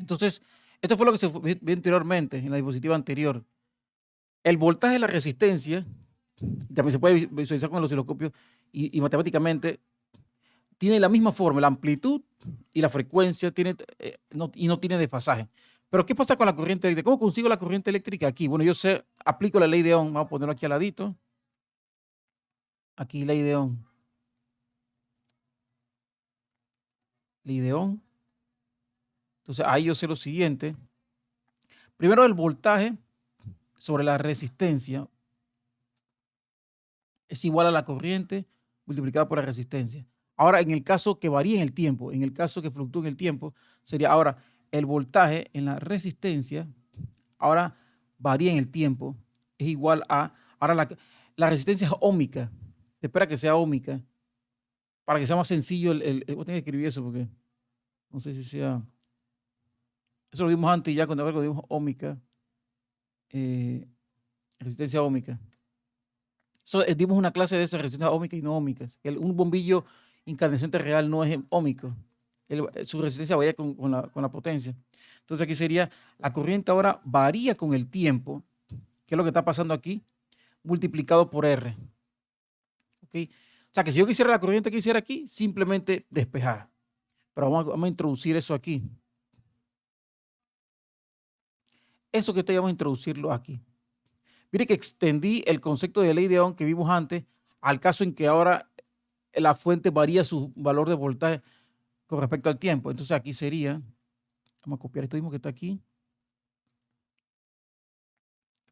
Entonces, esto fue lo que se vio anteriormente, en la diapositiva anterior. El voltaje de la resistencia, también se puede visualizar con el osciloscopio y matemáticamente, tiene la misma forma, la amplitud y la frecuencia tiene, y no tiene desfasaje. Pero, ¿qué pasa con la corriente eléctrica? ¿Cómo consigo la corriente eléctrica aquí? Bueno, yo sé, aplico la ley de Ohm, vamos a ponerlo aquí al ladito. Aquí ley de Ohm. Ley de Ohm. Entonces, ahí yo sé lo siguiente. Primero, el voltaje sobre la resistencia es igual a la corriente multiplicada por la resistencia. Ahora, en el caso que varíe en el tiempo, en el caso que fluctúe en el tiempo, sería ahora el voltaje en la resistencia, ahora varía en el tiempo, es igual a, ahora la resistencia es óhmica, se espera que sea óhmica, para que sea más sencillo, voy a tener que escribir eso porque no sé si sea, eso lo vimos antes ya cuando vimos óhmica, eh, resistencia óhmica. Dimos una clase de eso, resistencias óhmicas y no óhmicas. Un bombillo incandescente real no es óhmico. Su resistencia varía con la potencia. Entonces aquí sería, la corriente ahora varía con el tiempo, que es lo que está pasando aquí, multiplicado por R. ¿Okay? O sea que si yo quisiera la corriente que hiciera aquí, simplemente despejar. Pero vamos a introducir eso aquí. Eso que estoy, vamos a introducirlo aquí. Mire que extendí el concepto de ley de Ohm que vimos antes al caso en que ahora la fuente varía su valor de voltaje con respecto al tiempo. Entonces aquí sería, vamos a copiar esto mismo que está aquí,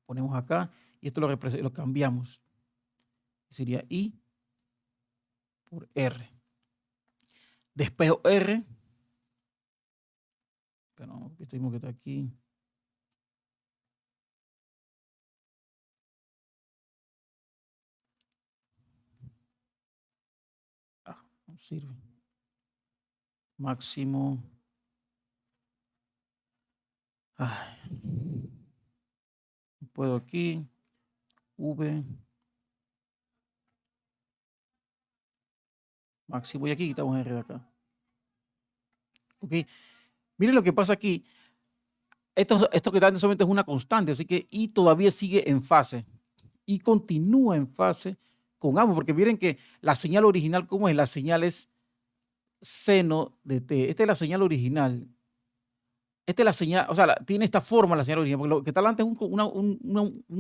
ponemos acá y esto lo cambiamos. Sería I por R. Despejo R, pero esto mismo que está aquí. No sirve. Máximo. Ay, puedo aquí. V. Máximo. Y aquí quitamos R de acá. Ok. Miren lo que pasa aquí. Esto que está solamente es una constante, así que I todavía sigue en fase. Y continúa en fase con ambos, porque miren que la señal original, ¿cómo es? La señal es seno de t. Esta es la señal original. Esta es la señal, o sea, tiene esta forma la señal original, porque lo que está delante es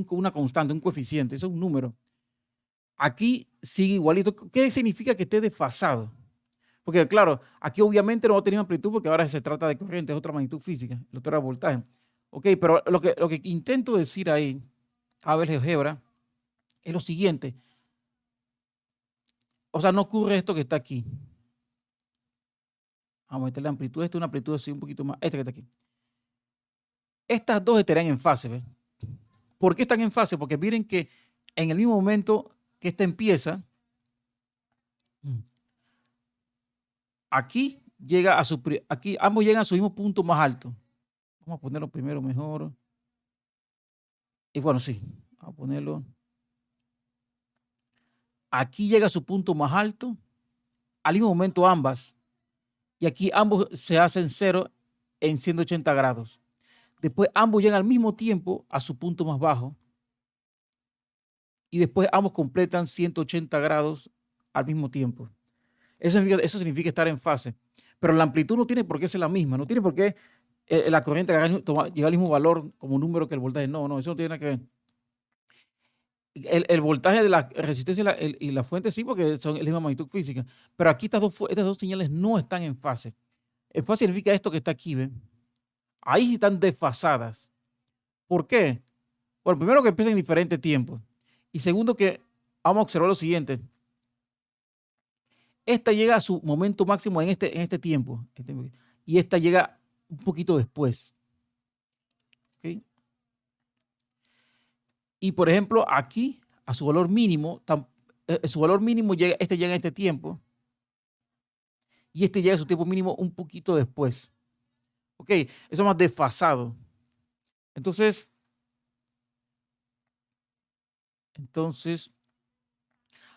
una constante, un coeficiente, eso es un número. Aquí sigue igualito. ¿Qué significa que esté desfasado? Porque claro, aquí obviamente no va a tener amplitud porque ahora se trata de corriente, es otra magnitud física, el otro era voltaje. Ok, pero lo que intento decir ahí, a ver, GeoGebra, es lo siguiente. O sea, no ocurre esto que está aquí. Vamos a meterle amplitud. Esta es una amplitud así un poquito más. Esta que está aquí. Estas dos estarían en fase. ¿Ves? ¿Por qué están en fase? Porque miren que en el mismo momento que esta empieza, aquí llega a aquí ambos llegan a su mismo punto más alto. Vamos a ponerlo primero mejor. Y bueno, sí, vamos a ponerlo. Aquí llega a su punto más alto, al mismo momento ambas. Y aquí ambos se hacen cero en 180 grados. Después ambos llegan al mismo tiempo a su punto más bajo. Y después ambos completan 180 grados al mismo tiempo. Eso significa estar en fase. Pero la amplitud no tiene por qué ser la misma. No tiene por qué la corriente llegar al mismo valor como número que el voltaje. No, no, eso no tiene nada que ver. El voltaje de la resistencia y la fuente sí, porque son la misma magnitud física. Pero aquí estas dos señales no están en fase. En fase significa esto que está aquí, ¿ven? Ahí sí están desfasadas. ¿Por qué? Bueno, primero que empiezan en diferentes tiempos. Y segundo que vamos a observar lo siguiente. Esta llega a su momento máximo en este tiempo. Y esta llega un poquito después. ¿Okay? Y por ejemplo, aquí, a su valor mínimo, su valor mínimo llega en este tiempo. Y este llega a su tiempo mínimo un poquito después. Ok, eso es más desfasado. Entonces,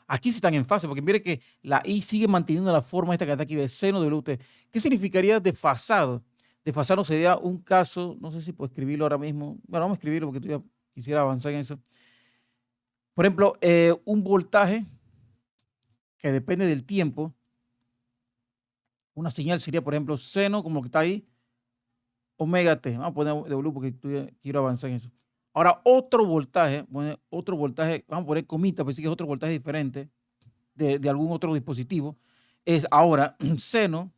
aquí sí están en fase, porque mire que la I sigue manteniendo la forma esta que está aquí de seno de WT. ¿Qué significaría desfasado? Desfasado sería un caso, no sé si puedo escribirlo ahora mismo. Bueno, vamos a escribirlo porque todavía quisiera avanzar en eso. Por ejemplo, un voltaje que depende del tiempo. Una señal sería, por ejemplo, seno, como que está ahí, omega t. Vamos a poner W porque quiero avanzar en eso. Ahora, otro voltaje, vamos a poner comita, pues sí que es otro voltaje diferente de algún otro dispositivo. Es ahora seno,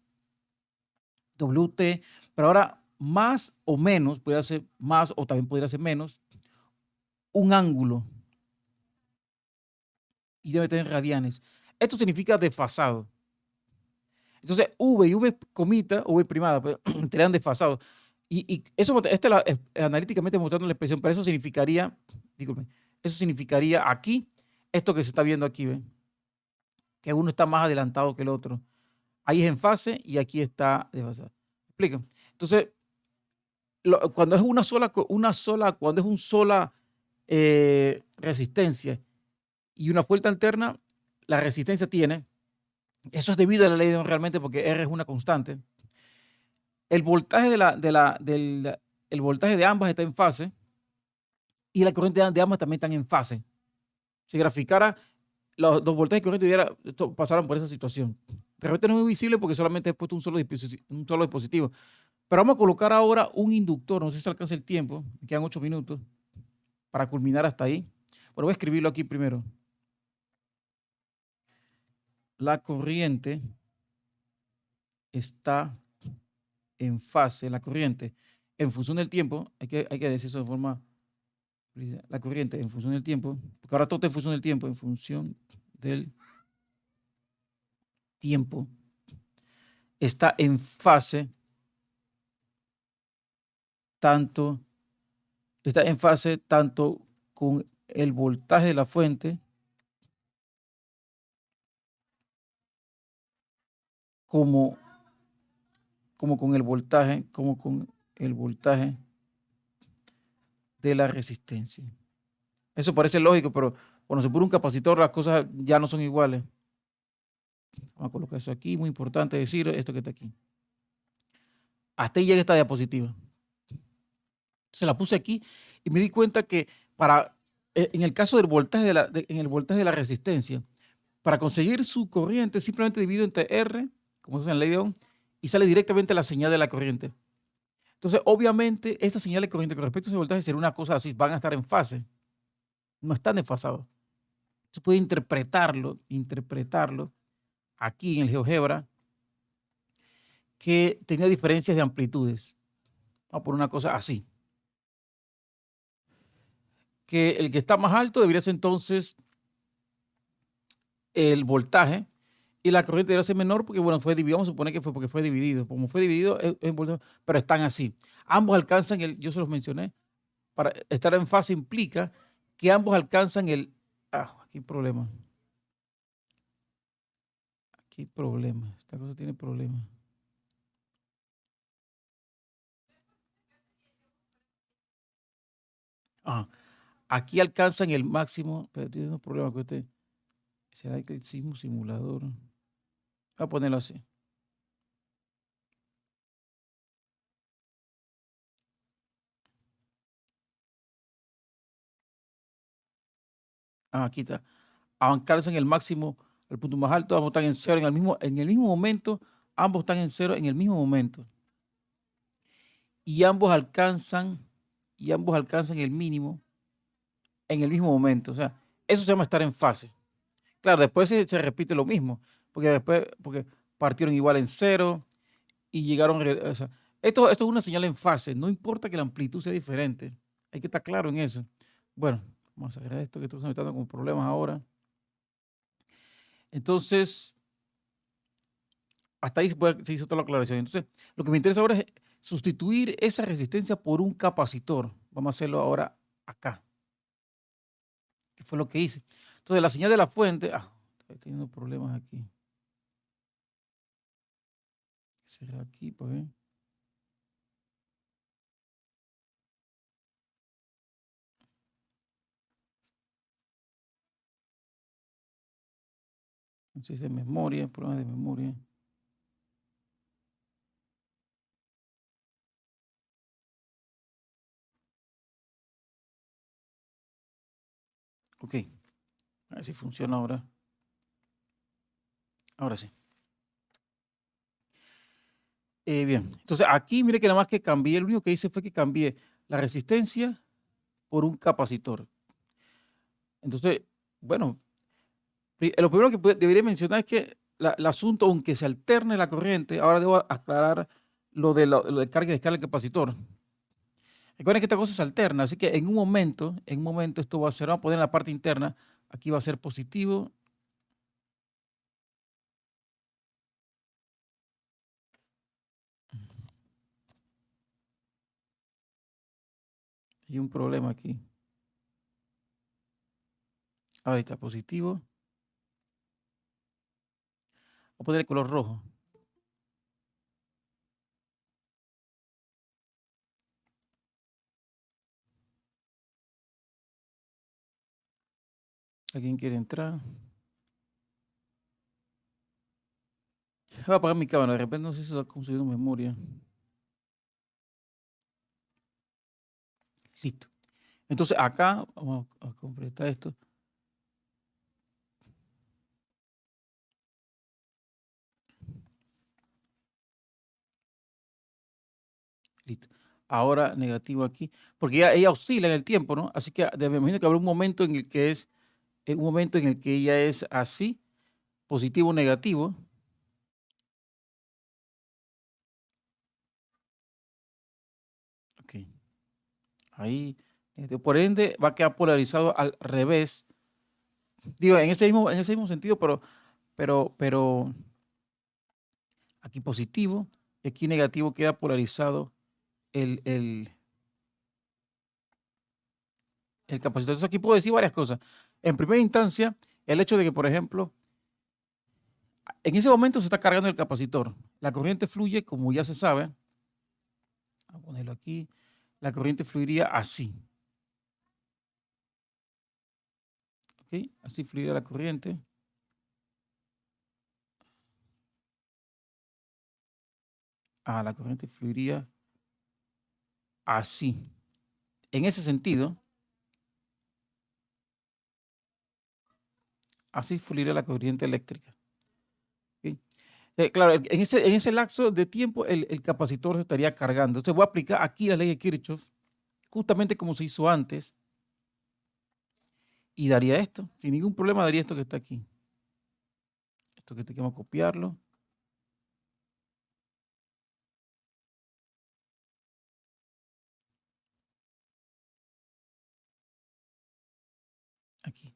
WT, pero ahora más o menos, puede ser más o también podría ser menos, un ángulo y debe tener radianes. Esto significa desfasado. Entonces, V y V comita, V primada, pues, estarían desfasados. Y eso, analíticamente mostrando la expresión, pero eso significaría, disculpen, eso significaría aquí, esto que se está viendo aquí, ¿ven? Que uno está más adelantado que el otro. Ahí es en fase y aquí está desfasado. ¿Me explico? Entonces, cuando es cuando es un sola resistencia y una fuerte alterna, la resistencia tiene, eso es debido a la ley de Ohm realmente porque R es una constante. El voltaje el voltaje de ambas está en fase y la corriente de ambas también están en fase. Si graficara los dos voltajes y corriente pasaran por esa situación. De repente no es muy visible porque solamente he puesto un solo dispositivo. Pero vamos a colocar ahora un inductor. No sé si alcanza el tiempo. Me quedan 8 minutos para culminar hasta ahí. Pero voy a escribirlo aquí primero. La corriente está en fase. La corriente en función del tiempo. Hay que decir eso de forma. La corriente en función del tiempo. Porque ahora todo está en función del tiempo. En función del tiempo. Está en fase tanto. Está en fase tanto con el voltaje de la fuente como con el voltaje de la resistencia. Eso parece lógico, pero cuando se pone un capacitor las cosas ya no son iguales. Vamos a colocar eso aquí, muy importante decir esto que está aquí. Hasta ahí llega esta diapositiva. Se la puse aquí y me di cuenta que en el caso del voltaje en el voltaje de la resistencia, para conseguir su corriente simplemente divido entre R, como se hace en la ley de Ohm, y sale directamente la señal de la corriente. Entonces, obviamente, esa señal de corriente con respecto a ese voltaje sería una cosa así, van a estar en fase, no están desfasados. Se puede interpretarlo aquí en el GeoGebra, que tenía diferencias de amplitudes. Vamos a poner una cosa así. Que el que está más alto debería ser entonces el voltaje y la corriente debería ser menor porque, bueno, fue dividido, vamos a suponer que fue porque fue dividido. Como fue dividido, pero están así. Ambos alcanzan yo se los mencioné, para estar en fase implica que ambos alcanzan aquí hay problema. Aquí hay problema. Esta cosa tiene problemas. Aquí alcanzan el máximo, pero tiene un problema con este. ¿Será que el simulador? Voy a ponerlo así. Aquí está. Alcanzan el máximo, el punto más alto, ambos están en cero en el mismo momento, ambos están en cero en el mismo momento. Y y ambos alcanzan el mínimo en el mismo momento. O sea, eso se llama estar en fase. Claro, después se repite lo mismo, porque partieron igual en cero y llegaron, o sea, esto es una señal en fase, no importa que la amplitud sea diferente, hay que estar claro en eso. Bueno, vamos a cerrar esto que estoy conectando con problemas ahora. Entonces, hasta ahí se hizo toda la aclaración. Entonces, lo que me interesa ahora es sustituir esa resistencia por un capacitor. Vamos a hacerlo ahora acá, que fue lo que hice. Entonces, la señal de la fuente, estoy teniendo problemas aquí. Cerrar aquí, pues bien. Entonces, de memoria, problemas de memoria. Ok, a ver si funciona ahora. Ahora sí. Bien, entonces aquí mire que nada más que cambié, lo único que hice fue que cambié la resistencia por un capacitor. Entonces, bueno, lo primero que debería mencionar es que el asunto, aunque se alterne la corriente, ahora debo aclarar lo de carga y descarga del capacitor. Recuerden que esta cosa se alterna, así que en un momento esto va a ser, vamos a poner en la parte interna, aquí va a ser positivo. Hay un problema aquí. Ahora está positivo. Voy a poner el color rojo. ¿Alguien quiere entrar? Voy a apagar mi cámara, de repente no sé si está consumiendo memoria. Listo. Entonces acá, vamos a completar esto. Listo. Ahora negativo aquí, porque ella oscila en el tiempo, ¿no? Así que me imagino que habrá un momento en el que un momento en el que ella es así, positivo o negativo. Ok. Ahí. Por ende, va a quedar polarizado al revés. Digo, en ese mismo sentido, pero aquí positivo y aquí negativo queda polarizado el, el, el capacitor. Entonces aquí puedo decir varias cosas. En primera instancia, el hecho de que, por ejemplo, en ese momento se está cargando el capacitor. La corriente fluye, como ya se sabe. Vamos a ponerlo aquí. La corriente fluiría así. ¿Ok? Así fluiría la corriente. La corriente fluiría así. En ese sentido, así fluiría la corriente eléctrica. ¿Ok? Claro, en ese lapso de tiempo el capacitor se estaría cargando. Entonces voy a aplicar aquí la ley de Kirchhoff, justamente como se hizo antes, y daría esto. Sin ningún problema daría esto que está aquí. Esto que tenemos que copiarlo. Aquí.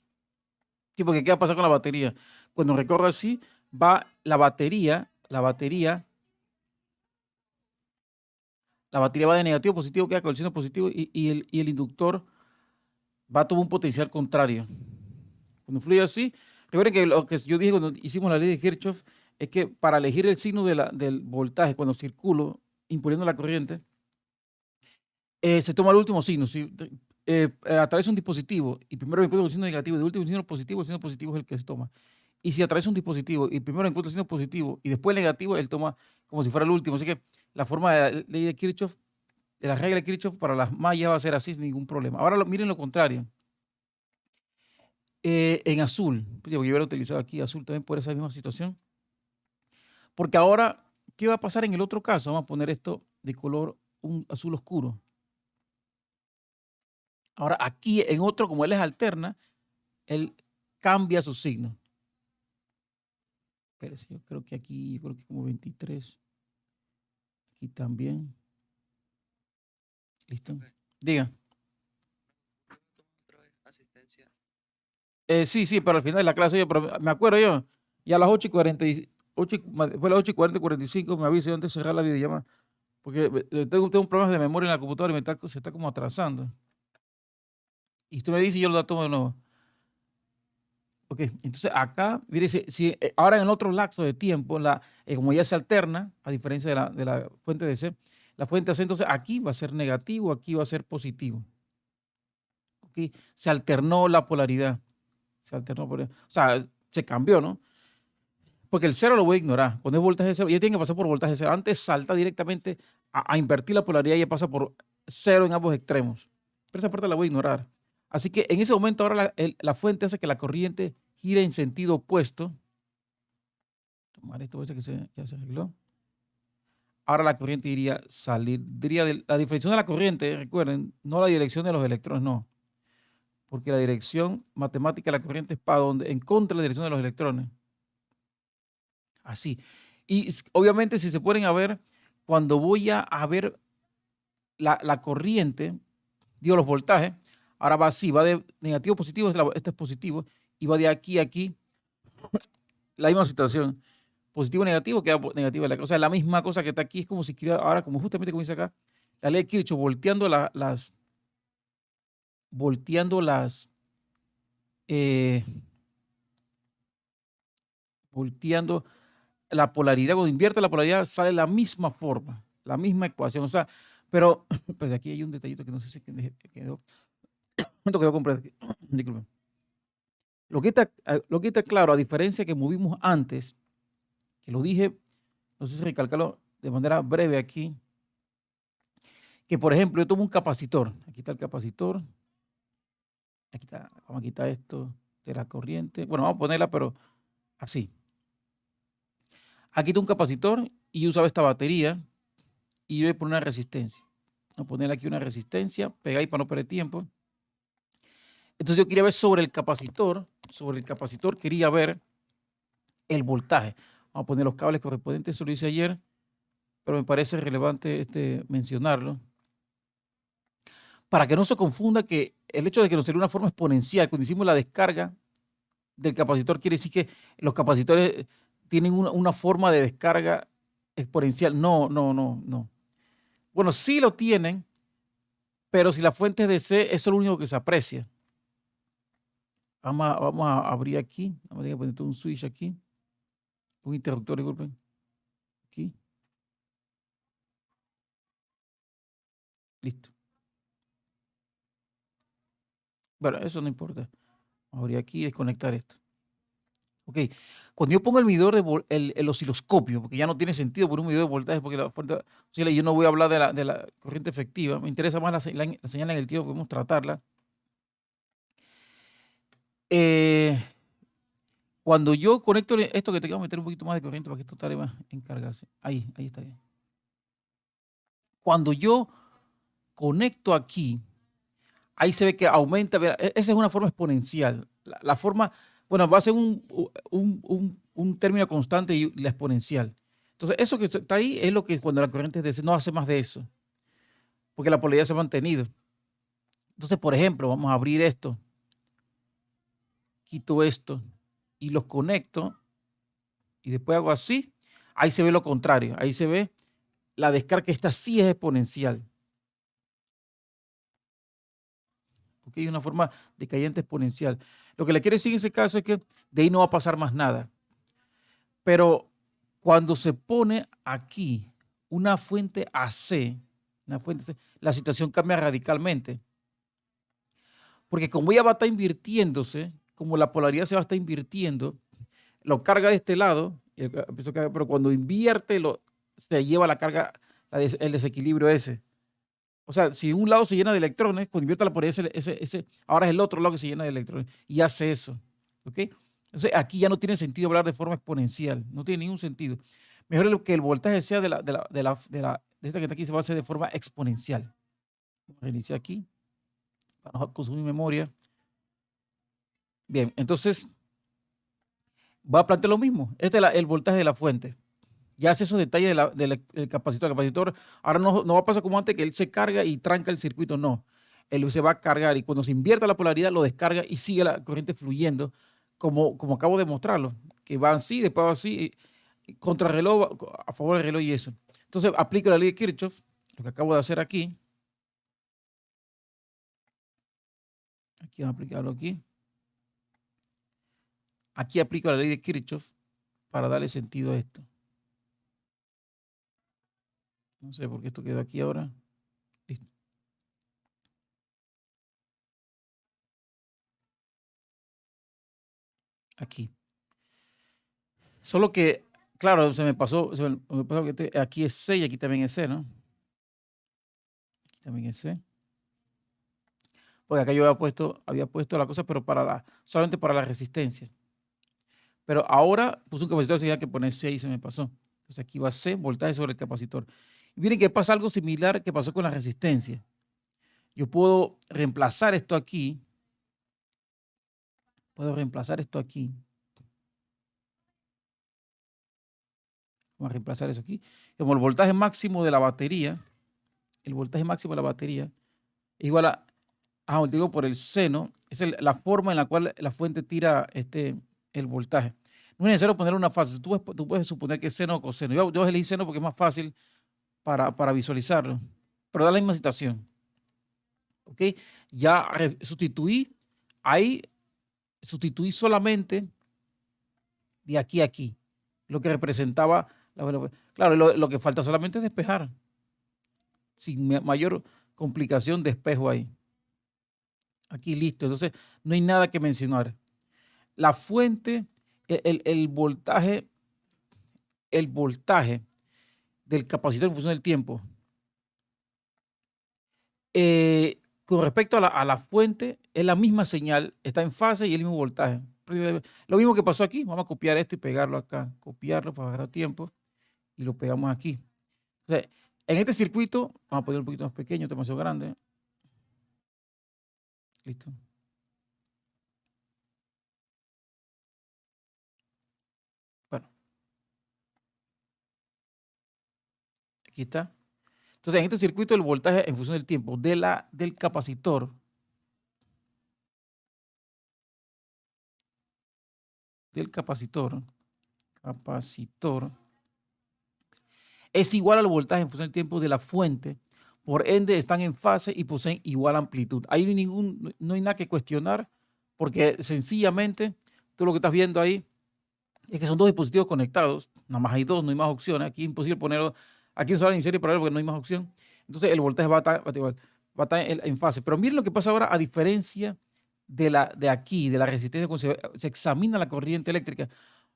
Sí, porque ¿qué va a pasar con la batería? Cuando recorre así, va la batería va de negativo a positivo, queda con el signo positivo y el inductor va a tomar un potencial contrario. Cuando fluye así, recuerden que lo que yo dije cuando hicimos la ley de Kirchhoff es que para elegir el signo del voltaje, cuando circulo imponiendo la corriente, se toma el último signo. Si atraviesa un dispositivo y primero encuentra un signo negativo y de último el signo positivo es el que se toma. Y si atraviesa un dispositivo y primero encuentra el signo positivo y después el negativo, él toma como si fuera el último. Así que la forma de la ley de Kirchhoff, de la regla de Kirchhoff para las mallas va a ser así sin ningún problema. Ahora miren lo contrario. En azul, yo hubiera utilizado aquí azul también por esa misma situación. Porque ahora, ¿qué va a pasar en el otro caso? Vamos a poner esto de color un azul oscuro. Ahora aquí en otro, como él es alterna, él cambia su signo. Espérese, yo creo que aquí, yo creo que como 23. Aquí también. Listo. Diga. Sí, sí, pero al final de la clase, pero me acuerdo yo, ya a las 8:40, fue a las 8:40, 45, me avisa antes de cerrar la videollamada, porque tengo un problema de memoria en la computadora y se está como atrasando. Y usted me dice y yo lo tomo de nuevo. Ok, entonces acá, mire, si ahora en el otro lapso de tiempo, como ya se alterna, a diferencia de la fuente de C, la fuente de C, entonces aquí va a ser negativo, aquí va a ser positivo. Ok, se alternó la polaridad. Se alternó, o sea, se cambió, ¿no? Porque el cero lo voy a ignorar. Cuando es voltaje cero, ya tiene que pasar por voltaje cero. Antes salta directamente a invertir la polaridad y ya pasa por cero en ambos extremos. Pero esa parte la voy a ignorar. Así que en ese momento ahora la fuente hace que la corriente gire en sentido opuesto. Tomar esto, que ya se arregló. Ahora la corriente iría saldría de la dirección de la corriente, recuerden, no la dirección de los electrones, no. Porque la dirección matemática de la corriente es para donde, en contra de la dirección de los electrones. Así. Y obviamente, si se ponen a ver, cuando voy a ver la corriente, digo los voltajes, ahora va así, va de negativo a positivo, este es positivo, y va de aquí a aquí, la misma situación. Positivo negativo, queda negativo. O sea, la misma cosa que está aquí es como si quiera, ahora como justamente como dice acá, la ley de Kirchhoff, eh, volteando la polaridad. Cuando invierte la polaridad sale la misma forma, la misma ecuación. O sea, pero pues aquí hay un detallito que no sé si quedó. ¿Cuánto quedó comprar? Disculpen. Lo que está claro, a diferencia que movimos antes, que lo dije, no sé si recalcarlo de manera breve aquí, que por ejemplo yo tomo un capacitor, aquí está el capacitor, aquí está, vamos a quitar esto de la corriente, bueno, vamos a ponerla, pero así. Aquí está un capacitor y yo usaba esta batería y yo voy a poner una resistencia. Voy a ponerle aquí una resistencia, pegáis para no perder tiempo. Entonces yo quería ver sobre el capacitor quería ver el voltaje. Vamos a poner los cables correspondientes, eso lo hice ayer, pero me parece relevante mencionarlo. Para que no se confunda que el hecho de que nos salió una forma exponencial, cuando hicimos la descarga del capacitor, quiere decir que los capacitores tienen una forma de descarga exponencial. No, no, no, no. Bueno, sí lo tienen, pero si la fuente es DC, eso es lo único que se aprecia. Vamos a abrir aquí, vamos a poner un switch aquí, un interruptor, disculpen, aquí. Listo. Bueno, eso no importa. Vamos a abrir aquí y desconectar esto. Ok, cuando yo pongo el medidor el osciloscopio, porque ya no tiene sentido poner un medidor de voltaje, porque yo no voy a hablar de la corriente efectiva, me interesa más la señal en el tiempo, podemos tratarla. Cuando yo conecto esto, que te quiero meter un poquito más de corriente para que esto tarde más en cargarse. Ahí está bien. Cuando yo conecto aquí, ahí se ve que aumenta, esa es una forma exponencial. La forma, bueno, va a ser un término constante y la exponencial. Entonces, eso que está ahí es lo que cuando la corriente es DC, no hace más de eso, porque la polaridad se ha mantenido. Entonces, por ejemplo, vamos a abrir esto, quito esto y los conecto y después hago así, ahí se ve lo contrario, ahí se ve la descarga, que esta sí es exponencial. ¿Ok? Una forma decayente exponencial. Lo que le quiero decir en ese caso es que de ahí no va a pasar más nada. Pero cuando se pone aquí una fuente AC, la situación cambia radicalmente. Porque como ella va a estar invirtiéndose, como la polaridad se va a estar invirtiendo, lo carga de este lado, pero cuando invierte, se lleva la carga, el desequilibrio ese. O sea, si un lado se llena de electrones, cuando invierte la polaridad, ahora es el otro lado que se llena de electrones y hace eso. ¿Ok? Entonces, aquí ya no tiene sentido hablar de forma exponencial, no tiene ningún sentido. Mejor que el voltaje sea de esta que está aquí, se va a hacer de forma exponencial. Vamos a reiniciar aquí para no consumir memoria. Bien, entonces va a plantear lo mismo. Este es el voltaje de la fuente. Ya hace esos detalles del capacitor. El capacitor ahora no va a pasar como antes, que él se carga y tranca el circuito. No, él se va a cargar y cuando se invierta la polaridad lo descarga y sigue la corriente fluyendo, como acabo de mostrarlo, que va así, después va así, contra el reloj, a favor del reloj y eso. Entonces aplico la ley de Kirchhoff, lo que acabo de hacer aquí. Aquí vamos a aplicarlo aquí. Aquí aplico la ley de Kirchhoff para darle sentido a esto. No sé por qué esto quedó aquí ahora. Listo. Aquí. Solo que, claro, se me pasó que aquí es C y aquí también es C, ¿no? Aquí también es C. porque acá yo había puesto la cosa, pero solamente para la resistencia. Pero ahora puse un capacitor, tenía que poner C y se me pasó. Entonces aquí va C, voltaje sobre el capacitor. Y miren que pasa algo similar que pasó con la resistencia. Yo puedo reemplazar esto aquí. Puedo reemplazar esto aquí. Vamos a reemplazar eso aquí. Como el voltaje máximo de la batería, el voltaje máximo de la batería es igual a, digo por el seno, es la forma en la cual la fuente tira el voltaje. No es necesario poner una fase. Tú puedes suponer que es seno o coseno. Yo elegí seno porque es más fácil para visualizarlo, pero da la misma situación. ¿Ok? Ya sustituí solamente de aquí a aquí, lo que representaba claro, lo que falta solamente es despejar, sin mayor complicación despejo ahí. Aquí listo, entonces no hay nada que mencionar. La fuente, el voltaje del capacitor en función del tiempo, con respecto a la fuente, es la misma señal, está en fase y el mismo voltaje. Lo mismo que pasó aquí, vamos a copiar esto y pegarlo acá, copiarlo para ahorrar tiempo y lo pegamos aquí. Entonces, en este circuito, vamos a poner un poquito más pequeño, demasiado grande. Listo. Bueno, aquí está. Entonces, en este circuito, el voltaje en función del tiempo del capacitor es igual al voltaje en función del tiempo de la fuente. Por ende, están en fase y poseen igual amplitud. Ahí no hay nada que cuestionar, porque sencillamente tú lo que estás viendo ahí es que son dos dispositivos conectados. Nada más hay dos, no hay más opciones. Aquí es imposible ponerlo. Aquí en solar en serie para porque no hay más opción. Entonces, el voltaje va a estar en fase. Pero miren lo que pasa ahora, a diferencia de aquí, de la resistencia, cuando se examina la corriente eléctrica.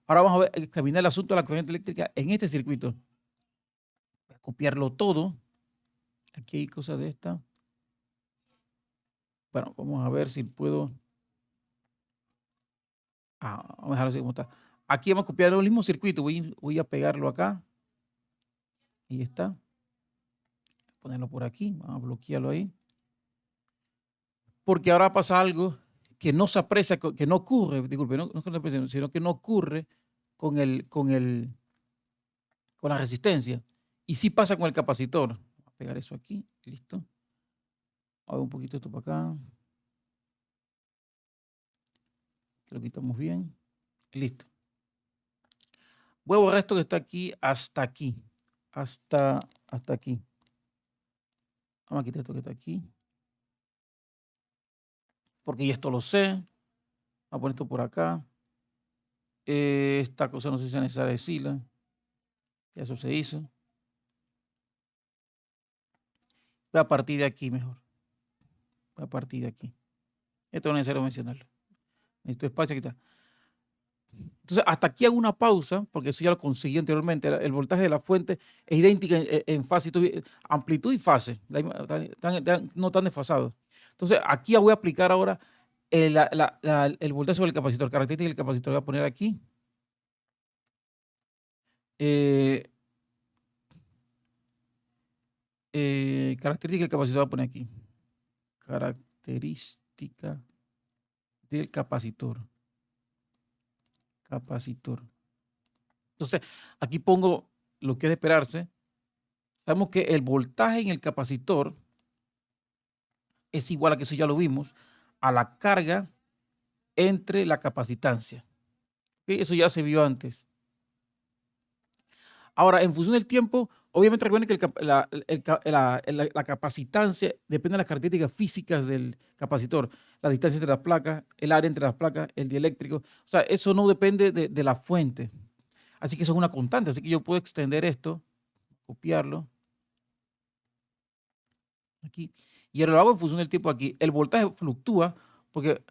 Ahora vamos a examinar el asunto de la corriente eléctrica en este circuito. Voy a copiarlo todo. Aquí hay cosas de esta. Bueno, vamos a ver si puedo. Vamos a dejarlo así como está. Aquí vamos a copiar el mismo circuito. Voy a pegarlo acá. Ahí está. Ponerlo por aquí. Vamos a bloquearlo ahí. Porque ahora pasa algo que no se aprecia, que no ocurre, disculpe, no que no aprecia, sino que no ocurre con la resistencia. Y sí pasa con el capacitor. Voy a pegar eso aquí. Listo. Hago un poquito esto para acá. Lo quitamos bien. Listo. Voy a borrar esto que está aquí hasta aquí. Hasta aquí. Vamos a quitar esto que está aquí. Porque ya esto lo sé. Vamos a poner esto por acá. Esta cosa no sé si es necesaria decirla. Ya eso se hizo. Voy a partir de aquí mejor. Voy a partir de aquí. Esto no es necesario mencionarlo. Necesito espacio, aquí está. Entonces, hasta aquí hago una pausa, porque eso ya lo conseguí anteriormente. El voltaje de la fuente es idéntica en fase, amplitud y fase. No están desfasados. Entonces, aquí voy a aplicar ahora el voltaje sobre el capacitor. Característica del capacitor. Voy a poner aquí. Característica del capacitor. Voy a poner aquí. Característica del capacitor. Entonces, aquí pongo lo que es de esperarse. Sabemos que el voltaje en el capacitor es igual a, que eso ya lo vimos, a la carga entre la capacitancia. ¿Okay? Eso ya se vio antes. Ahora, en función del tiempo, obviamente recuerden que la capacitancia depende de las características físicas del capacitor, la distancia entre las placas, el área entre las placas, el dieléctrico. O sea, eso no depende de la fuente. Así que eso es una constante. Así que yo puedo extender esto, copiarlo aquí, y ahora lo hago en función del tiempo aquí. El voltaje fluctúa porque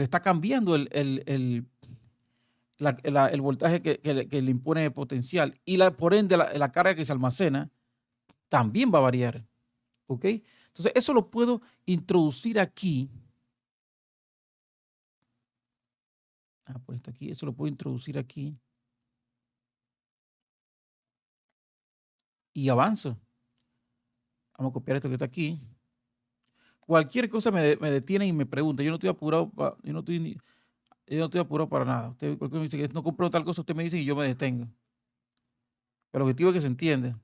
está cambiando el voltaje que le impone potencial, y por ende la carga que se almacena también va a variar. ¿Ok? Entonces, eso lo puedo introducir aquí. Pues esto aquí, eso lo puedo introducir aquí. Y avanzo. Vamos a copiar esto que está aquí. Cualquier cosa me detiene y me pregunta. Yo no estoy apurado, yo no estoy apurado para nada. Usted, cualquiera me dice que no compró tal cosa, usted me dice y yo me detengo. Pero el objetivo es que se entiende.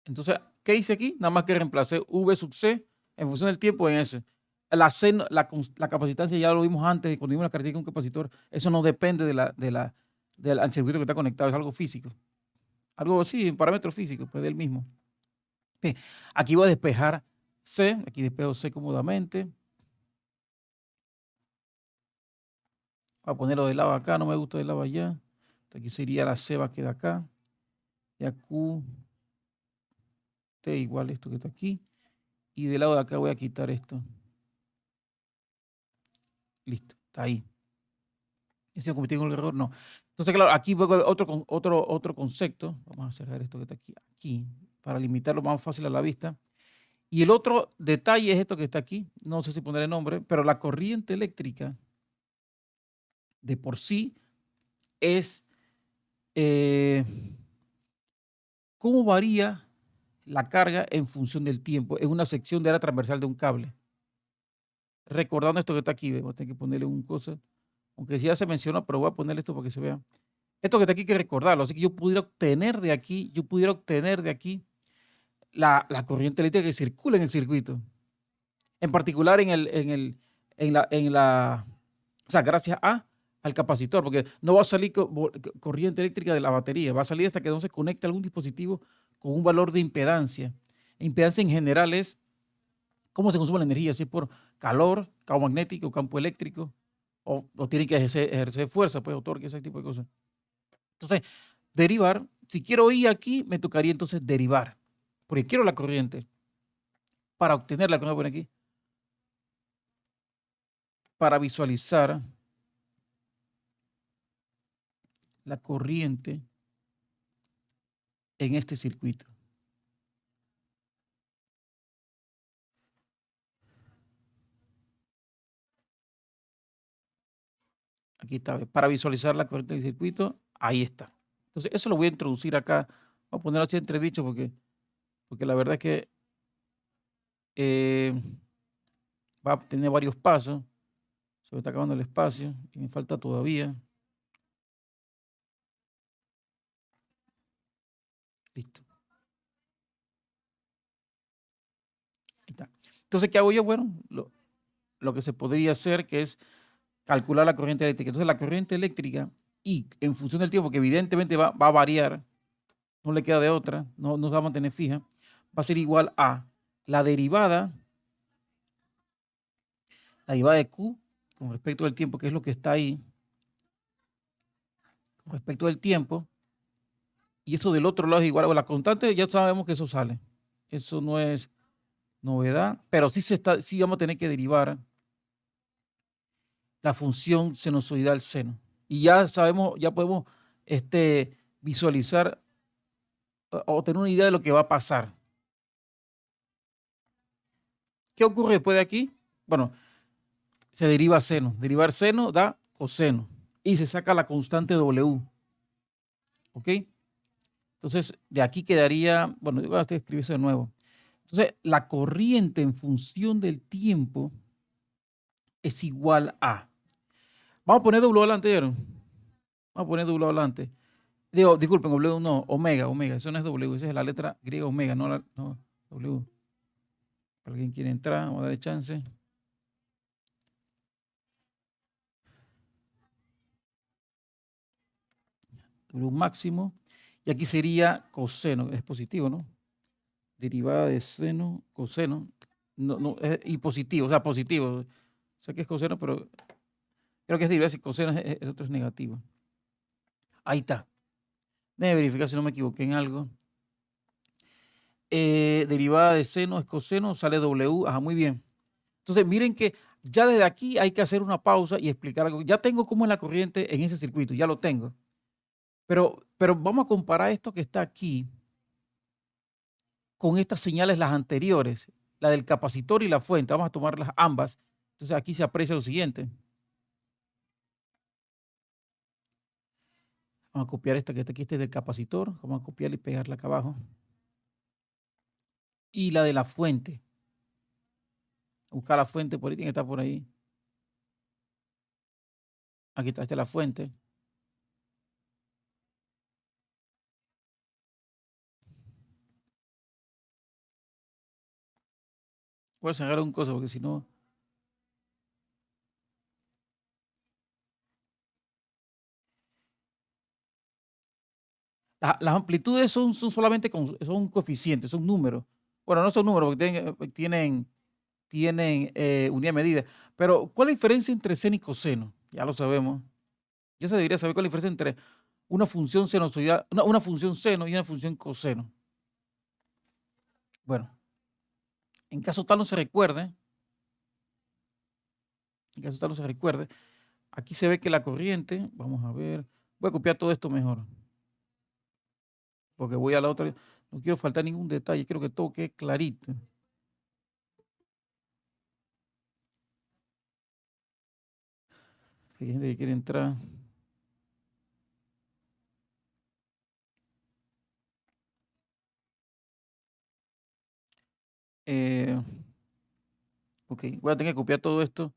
Entonces, ¿qué hice aquí? Nada más que reemplacé V sub C en función del tiempo en S. La C, la capacitancia ya lo vimos antes, cuando vimos la característica de un capacitor. Eso no depende del circuito que está conectado, es algo físico. Algo así, un parámetro físico, pues del mismo. Bien, aquí voy a despejar C, aquí despejo C cómodamente. Voy a ponerlo de lado acá, no me gusta de lado allá. Entonces, aquí sería la C, va a quedar acá. Ya Q, T igual esto que está aquí. Y del lado de acá voy a quitar esto. Listo, está ahí. ¿He cometido un error? No. Entonces, claro, aquí voy a otro concepto. Vamos a cerrar esto que está aquí, para limitarlo más fácil a la vista. Y el otro detalle es esto que está aquí. No sé si poner el nombre, pero la corriente eléctrica de por sí es cómo varía la carga en función del tiempo en una sección de área transversal de un cable. Recordando esto que está aquí, voy a tener que ponerle un cosa, aunque ya se mencionó, pero voy a ponerle esto para que se vea. Esto que está aquí hay que recordarlo, así que yo pudiera obtener de aquí, la corriente eléctrica que circula en el circuito. En particular o sea, gracias al capacitor, porque no va a salir corriente eléctrica de la batería, va a salir hasta que no se conecte algún dispositivo con un valor de impedancia. Impedancia en general es cómo se consume la energía, si es por calor, campo magnético, campo eléctrico, o tiene que ejercer fuerza, pues, o torque, ese tipo de cosas. Entonces, derivar, si quiero ir aquí, me tocaría entonces derivar, porque quiero la corriente. Para obtener la corriente, voy a poner aquí, para visualizar la corriente en este circuito. Aquí está, para visualizar la corriente del circuito, ahí está. Entonces, eso lo voy a introducir acá. Voy a ponerlo así entredicho porque la verdad es que va a tener varios pasos. Se me está acabando el espacio y me falta todavía. Listo. Ahí está. Entonces, ¿qué hago yo? Bueno, lo que se podría hacer, que es calcular la corriente eléctrica. Entonces, la corriente eléctrica, y en función del tiempo, que evidentemente va a variar, no le queda de otra, no se va a mantener fija, va a ser igual a la derivada de Q con respecto al tiempo, que es lo que está ahí, con respecto al tiempo, y eso del otro lado es igual a la constante, ya sabemos que eso sale. Eso no es novedad, pero sí vamos a tener que derivar la función sinusoidal seno. Y ya sabemos, ya podemos visualizar o tener una idea de lo que va a pasar. ¿Qué ocurre después de aquí? Bueno, se deriva seno. Derivar seno da coseno. Y se saca la constante W. ¿Ok? Entonces, de aquí quedaría, bueno, voy a escribir eso de nuevo. Entonces, la corriente en función del tiempo es igual a. Vamos a poner W adelante, ¿vieron? Vamos a poner W adelante. Disculpen, W no, omega. Eso no es W, esa es la letra griega omega, no W. ¿Alguien quiere entrar? Vamos a darle chance. W máximo. Y aquí sería coseno, es positivo, ¿no? Derivada de seno, coseno. Y positivo, o sea, positivo. Sé que es coseno, pero creo que es derivada, si coseno el otro es negativo. Ahí está. Déjame verificar si no me equivoqué en algo. Derivada de seno es coseno, sale W. Ajá, muy bien. Entonces, miren que ya desde aquí hay que hacer una pausa y explicar algo. Ya tengo cómo es la corriente en ese circuito, ya lo tengo. Pero vamos a comparar esto que está aquí con estas señales, las anteriores, la del capacitor y la fuente. Vamos a tomarlas ambas. Entonces aquí se aprecia lo siguiente. Vamos a copiar esta que está aquí, este es del capacitor. Vamos a copiarla y pegarla acá abajo. Y la de la fuente. Buscar la fuente, por ahí tiene que estar por ahí. Aquí está, esta es la fuente. Voy a cerrar un cosa porque si no. Las amplitudes son solamente son coeficientes, son números. Bueno, no son números porque tienen unidad de medida. Pero, ¿cuál es la diferencia entre seno y coseno? Ya lo sabemos. Ya se debería saber cuál es la diferencia entre una función sinusoidal, una función seno y una función coseno. Bueno, en caso tal no se recuerde, aquí se ve que la corriente, vamos a ver, voy a copiar todo esto mejor, porque voy a la otra, no quiero faltar ningún detalle, quiero que todo quede clarito. Hay gente que quiere entrar. Eh, ok, voy a tener que copiar todo esto.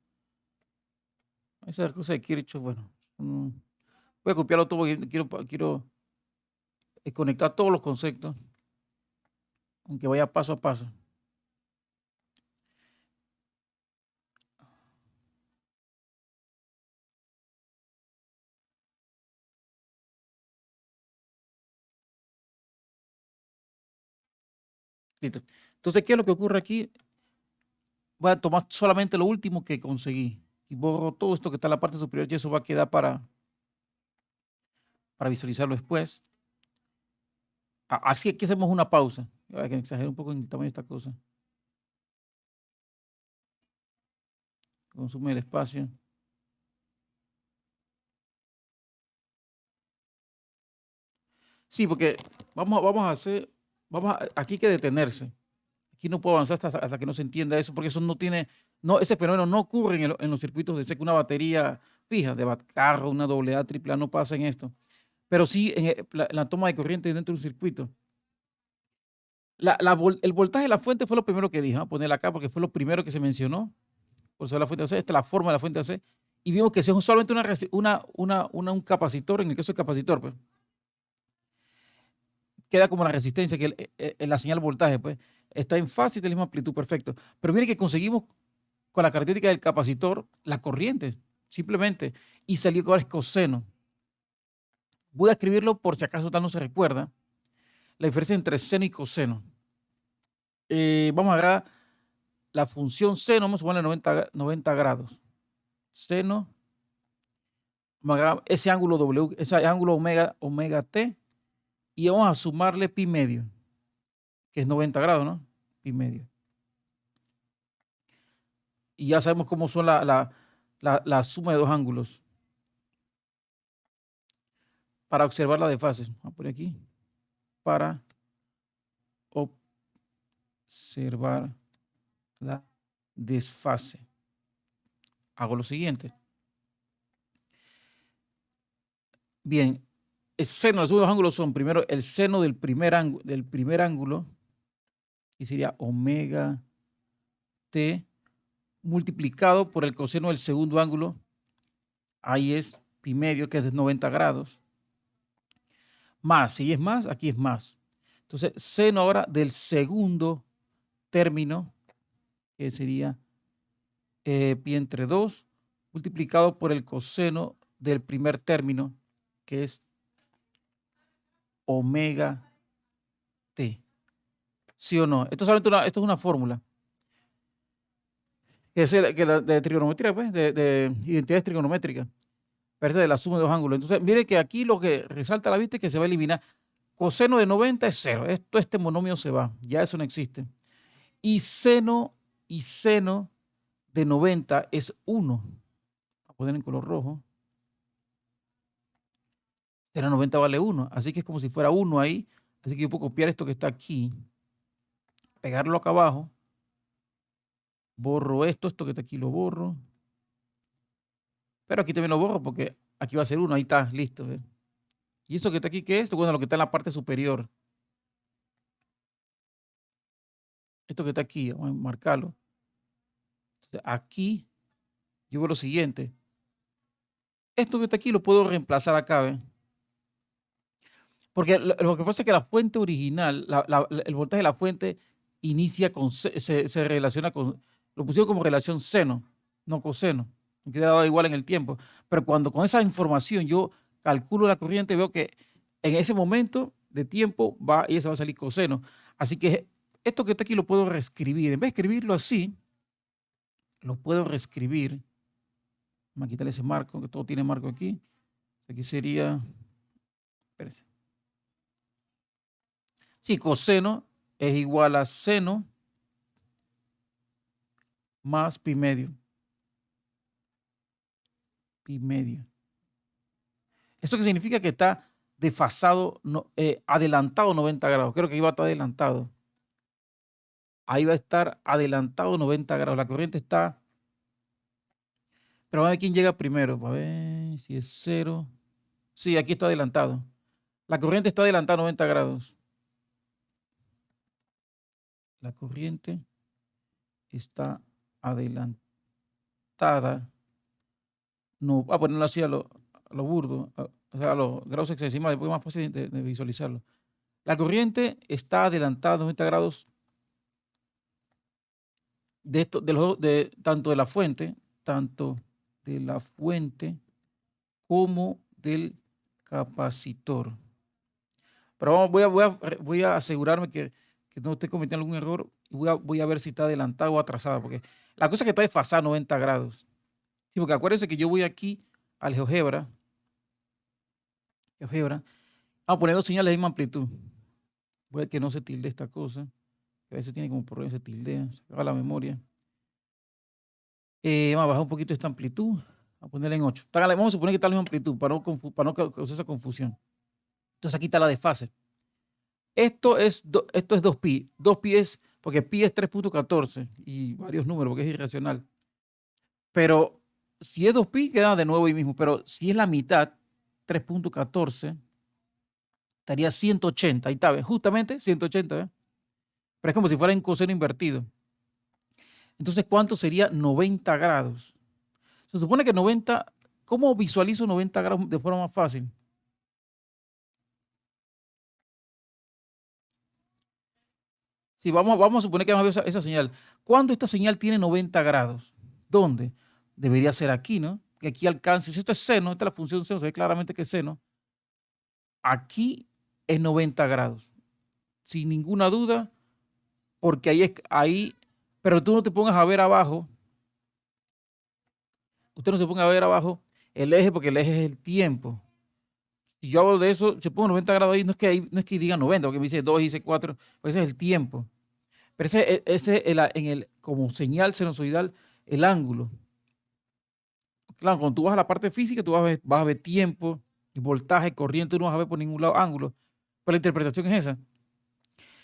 Esas cosas de Kirchhoff, bueno, voy a copiarlo todo porque quiero conectar todos los conceptos, aunque vaya paso a paso. Listo. Entonces, ¿qué es lo que ocurre aquí? Voy a tomar solamente lo último que conseguí y borro todo esto que está en la parte superior y eso va a quedar para visualizarlo después. Así que hacemos una pausa. Hay que exagerar un poco en el tamaño de esta cosa. Consume el espacio. Sí, porque aquí hay que detenerse. Aquí no puedo avanzar hasta que no se entienda eso, porque eso no tiene, no, ese fenómeno no ocurre en los circuitos de seco, una batería fija de carro, una AA, AAA, no pasa en esto. Pero sí en la toma de corriente dentro de un circuito. El voltaje de la fuente fue lo primero que dije, vamos a ponerla acá porque fue lo primero que se mencionó. Por eso la fuente AC, esta es la forma de la fuente AC. Y vimos que si es solamente un capacitor, en el caso del capacitor, pues, queda como la resistencia, que la señal voltaje, pues, está en fase y de la misma amplitud, perfecto. Pero miren que conseguimos con la característica del capacitor la corriente, simplemente, y salió que ahora es coseno. Voy a escribirlo por si acaso tal no se recuerda, la diferencia entre seno y coseno. Vamos a agarrar la función seno, vamos a ponerle 90 grados. Seno, vamos a agarrar ese ángulo W, ese ángulo omega T, y vamos a sumarle pi medio, que es 90 grados, ¿no? Pi medio. Y ya sabemos cómo son la suma de dos ángulos. Para observar la desfase. Vamos a poner aquí. Para observar la desfase. Hago lo siguiente. Bien, el seno, los dos ángulos son primero el seno del primer ángulo, que sería omega t, multiplicado por el coseno del segundo ángulo, ahí es pi medio, que es de 90 grados, más, si es más, aquí es más. Entonces, seno ahora del segundo término, que sería pi entre 2, multiplicado por el coseno del primer término, que es omega t. ¿Sí o no? Esto es una fórmula. Que es de trigonometría, pues, de identidades trigonométricas. Pero de la suma de dos ángulos. Entonces, mire que aquí lo que resalta a la vista es que se va a eliminar. Coseno de 90 es 0. Este monomio se va. Ya eso no existe. Y seno de 90 es 1. Voy a poner en color rojo. Seno 90 vale 1. Así que es como si fuera 1 ahí. Así que yo puedo copiar esto que está aquí, pegarlo acá abajo, borro esto que está aquí lo borro. Pero aquí también lo borro porque aquí va a ser 1, ahí está, listo. ¿Ves? ¿Y eso que está aquí qué es? Bueno, lo que está en la parte superior. Esto que está aquí, vamos a marcarlo. Entonces, aquí yo veo lo siguiente. Esto que está aquí lo puedo reemplazar acá, ¿ves? Porque lo que pasa es que la fuente original, el voltaje de la fuente inicia con, se relaciona con, lo pusieron como relación seno, no coseno, queda dado igual en el tiempo. Pero cuando con esa información yo calculo la corriente, veo que en ese momento de tiempo va y ese va a salir coseno. Así que esto que está aquí lo puedo reescribir. En vez de escribirlo así, lo puedo reescribir. Vamos a quitarle ese marco, que todo tiene marco aquí. Aquí sería, espérense. Sí, coseno es igual a seno más pi medio. Pi medio. ¿Eso qué significa? Que está desfasado, adelantado 90 grados. Creo que iba a estar adelantado. Ahí va a estar adelantado 90 grados. La corriente está... Pero vamos a ver quién llega primero. A ver si es 0. Sí, aquí está adelantado. La corriente está adelantada 90 grados. La corriente está adelantada. No, voy a ponerlo así a lo burdo, o sea, a los grados hexadecimales, porque es más fácil de visualizarlo. La corriente está adelantada 90 grados de esto, tanto de la fuente, como del capacitor. Pero vamos, voy a asegurarme que no esté cometiendo algún error y voy a ver si está adelantada o atrasada, porque la cosa es que está desfasada 90 grados. Sí, porque acuérdense que yo voy aquí al GeoGebra. Vamos a poner dos señales de misma amplitud. Voy a que no se tilde esta cosa, que a veces tiene como problemas, se tildea, se acaba la memoria. Vamos a bajar un poquito esta amplitud, a ponerla en 8. Vamos a suponer que está la misma amplitud para no causar esa confusión. Entonces aquí está la desfase. Esto es 2pi. 2pi es, porque pi es 3.14 y varios números, porque es irracional. Pero si es 2pi, queda de nuevo ahí mismo. Pero si es la mitad, 3.14, estaría 180. Ahí está, ¿ves? Justamente 180, ¿ves? Pero es como si fuera en coseno invertido. Entonces, ¿cuánto sería 90 grados? Se supone que 90, ¿cómo visualizo 90 grados de forma más fácil? Si vamos a suponer que vamos a ver esa señal. ¿Cuándo esta señal tiene 90 grados? ¿Dónde? Debería ser aquí, ¿no? Que aquí alcance. Si esto es seno, esta es la función seno, se ve claramente que es seno. Aquí es 90 grados. Sin ninguna duda, porque ahí, pero tú no te pongas a ver abajo. Usted no se ponga a ver abajo el eje, porque el eje es el tiempo. Si yo hablo de eso, se pongo 90 grados ahí, no es que diga 90, porque me dice 2 y dice 4, pues ese es el tiempo. Pero ese como señal sinusoidal, el ángulo. Claro, cuando tú vas a la parte física, tú vas a ver tiempo, voltaje, corriente, tú no vas a ver por ningún lado ángulo. Pero la interpretación es esa.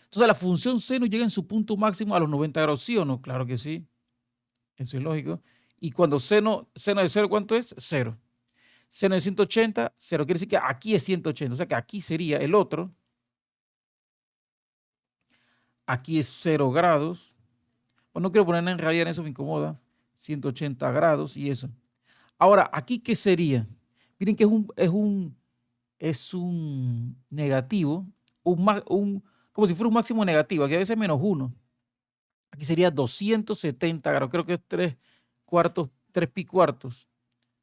Entonces, la función seno llega en su punto máximo a los 90 grados, ¿sí o no? Claro que sí. Eso es lógico. Y cuando seno de 0, ¿cuánto es? 0. Seno de 180, 0. Quiere decir que aquí es 180. O sea que aquí sería el otro. Aquí es 0 grados. Pues no quiero poner en radian, eso me incomoda. 180 grados y eso. Ahora, ¿aquí qué sería? Miren que es un negativo, como si fuera un máximo negativo. Aquí a veces menos 1. Aquí sería 270 grados. Creo que es 3 cuartos, 3 pi cuartos.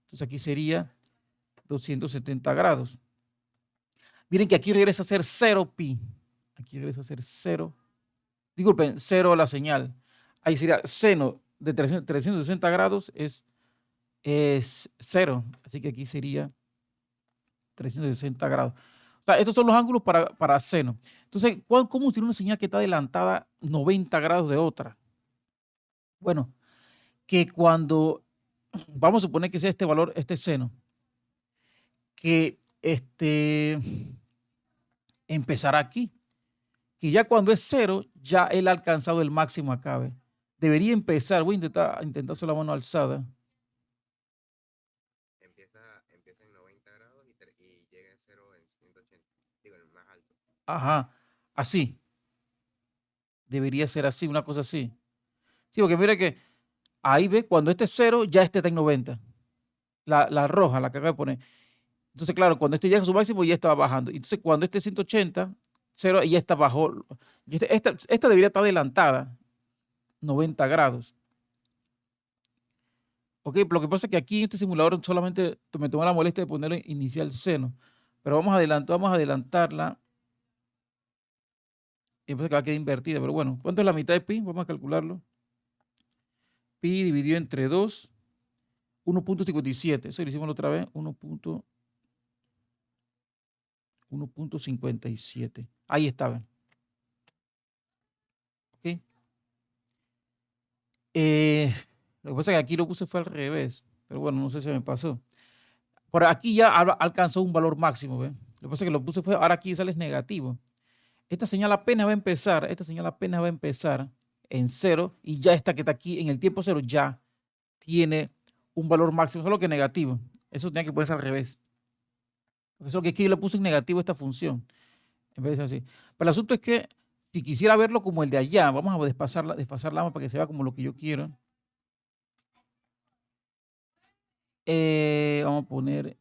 Entonces aquí sería 270 grados. Miren que aquí regresa a ser 0 pi. Aquí regresa a ser 0. Disculpen, 0 la señal. Ahí sería seno de 360 grados es 0. Así que aquí sería 360 grados. O sea, estos son los ángulos para seno. Entonces, ¿cómo tiene una señal que está adelantada 90 grados de otra? Bueno, que cuando, vamos a suponer que sea este valor, este seno, que empezará aquí. Que ya cuando es 0, ya él ha alcanzado el máximo acá. ¿Ve? Debería empezar, voy a intentar hacer la mano alzada. Empieza en 90 grados y llega en 0 en 180. Digo, en el más alto. Ajá, así. Debería ser así, una cosa así. Sí, porque mira que ahí ve, cuando este es 0, ya este está en 90. La roja, la que acabo de poner. Entonces, claro, cuando este llega a su máximo, ya estaba bajando. Entonces, cuando este es 180, 0, ya está bajo. Esta debería estar adelantada, 90 grados. Ok, pero lo que pasa es que aquí en este simulador solamente me tomó la molestia de ponerle inicial seno. Pero vamos a adelantarla. Y después que va a quedar invertida. Pero bueno, ¿cuánto es la mitad de pi? Vamos a calcularlo. Pi dividido entre 2, 1.57. Eso lo hicimos la otra vez, 1.57. Ahí está. ¿Ok? Lo que pasa es que aquí lo puse fue al revés. Pero bueno, no sé si me pasó. Por aquí ya alcanzó un valor máximo. ¿Ve? Lo que pasa es que lo puse fue, ahora aquí sale negativo. Esta señal apenas va a empezar en 0 y ya esta que está aquí en el tiempo 0 ya tiene un valor máximo, solo que negativo. Eso tenía que ponerse al revés. Porque eso que aquí yo le puse en negativo esta función, en vez de así. Pero el asunto es que si quisiera verlo como el de allá, vamos a desfasarla para que se vea como lo que yo quiero. Vamos a poner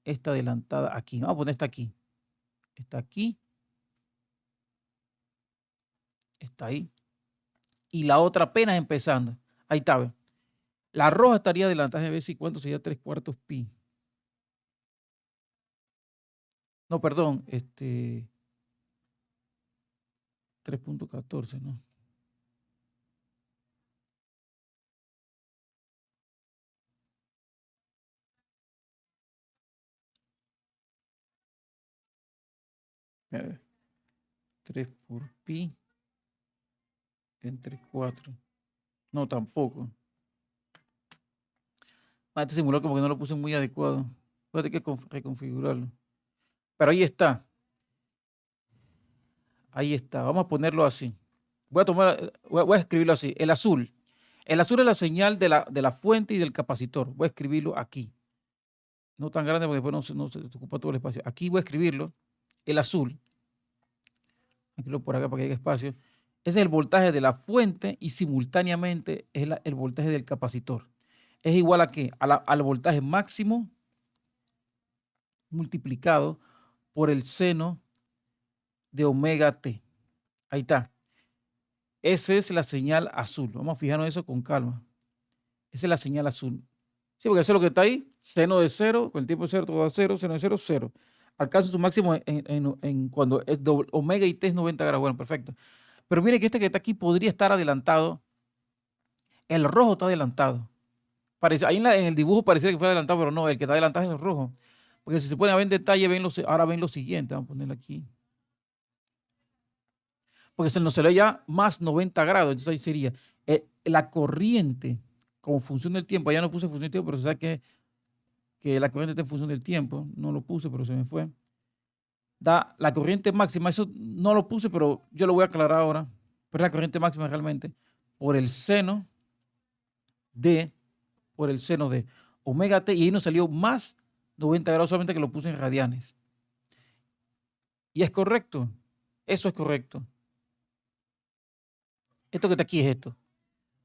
esta adelantada aquí. Vamos a poner esta aquí. Está aquí. Está ahí. Y la otra apenas empezando. Ahí está. ¿Ve? La roja estaría adelantada. A ver si cuánto sería 3/4 pi. No, perdón. 3.14, ¿no? A ver, 3 por pi entre 4. No, tampoco. Este simulador como que no lo puse muy adecuado. Voy a tener que reconfigurarlo. Pero ahí está. Ahí está. Vamos a ponerlo así. Voy a escribirlo así. El azul. El azul es la señal de la fuente y del capacitor. Voy a escribirlo aquí. No tan grande porque después no se ocupa todo el espacio. Aquí voy a escribirlo. El azul. Escribirlo por acá para que haya espacio. Ese es el voltaje de la fuente y simultáneamente es el voltaje del capacitor. ¿Es igual a qué? Al voltaje máximo multiplicado por el seno de omega t. Ahí está. Esa es la señal azul. Vamos a fijarnos eso con calma. Esa es la señal azul. Sí, porque eso es lo que está ahí. Seno de 0, con el tiempo de 0 todo a 0, seno de 0, 0. Alcanza su máximo en cuando es omega y t es 90 grados. Bueno, perfecto. Pero mire que este que está aquí podría estar adelantado. El rojo está adelantado. Parece, ahí en el dibujo parecía que fuera adelantado, pero no, el que está adelantado es el rojo. Porque si se pone a ver en detalle, ahora ven lo siguiente. Vamos a ponerlo aquí. Porque se nos ve ya más 90 grados. Entonces ahí sería la corriente como función del tiempo. Allá no puse función del tiempo, pero se sabe que la corriente está en función del tiempo. No lo puse, pero se me fue. Da la corriente máxima. Eso no lo puse, pero yo lo voy a aclarar ahora. Pero es la corriente máxima realmente por el seno de, omega t. Y ahí nos salió más 90 grados, solamente que lo puse en radianes. Y es correcto. Eso es correcto. Esto que está aquí es esto.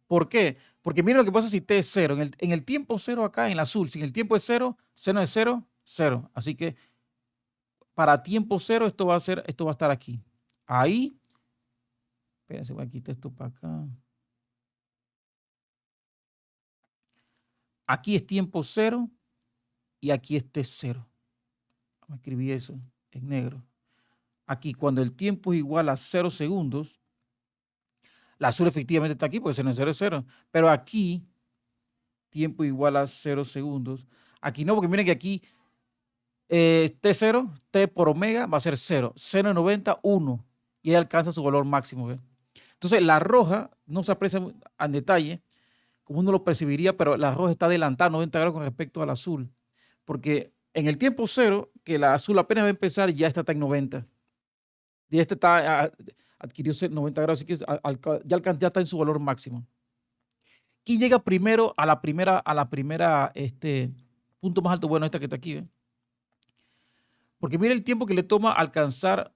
¿Por qué? Porque mira lo que pasa si t es 0. En el tiempo 0 acá, en el azul, si en el tiempo es 0, seno es 0, 0. Así que para tiempo 0 esto va a estar aquí. Ahí, espérense, voy a quitar esto para acá. Aquí es tiempo 0 y aquí es t0. Vamos a escribir eso en negro. Aquí, cuando el tiempo es igual a 0 segundos, la azul efectivamente está aquí porque seno es 0 es 0. Pero aquí, tiempo igual a 0 segundos. Aquí no, porque miren que aquí T0, T por omega va a ser 0. Seno de 90, 1. Y ahí alcanza su valor máximo. ¿Ve? Entonces, la roja no se aprecia en detalle, como uno lo percibiría, pero la roja está adelantada 90 grados con respecto al azul. Porque En el tiempo cero, que la azul apenas va a empezar, ya está en 90. Ya este está, adquirió 90 grados, así que ya está en su valor máximo. ¿Quién llega primero a la primera, punto más alto? Bueno, esta que está aquí, ¿ve? Porque mire el tiempo que le toma alcanzar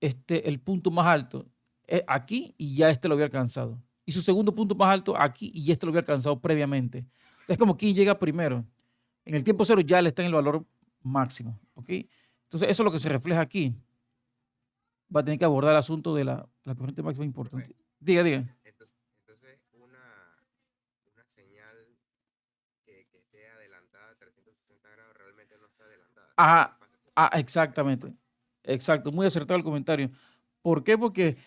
el punto más alto. Aquí y ya lo había alcanzado. Y su segundo punto más alto aquí y lo había alcanzado previamente. O sea, es como quién llega primero. En el tiempo cero ya le está en el valor máximo. ¿Ok? Entonces, eso es lo que se refleja aquí. Va a tener que abordar el asunto de la corriente máxima importante. Profe, Diga, diga. entonces una señal que esté adelantada a 360 grados realmente no está adelantada, está en Ajá, fase cero, está en exactamente. fase. Exacto, muy acertado el comentario. ¿Por qué? Porque,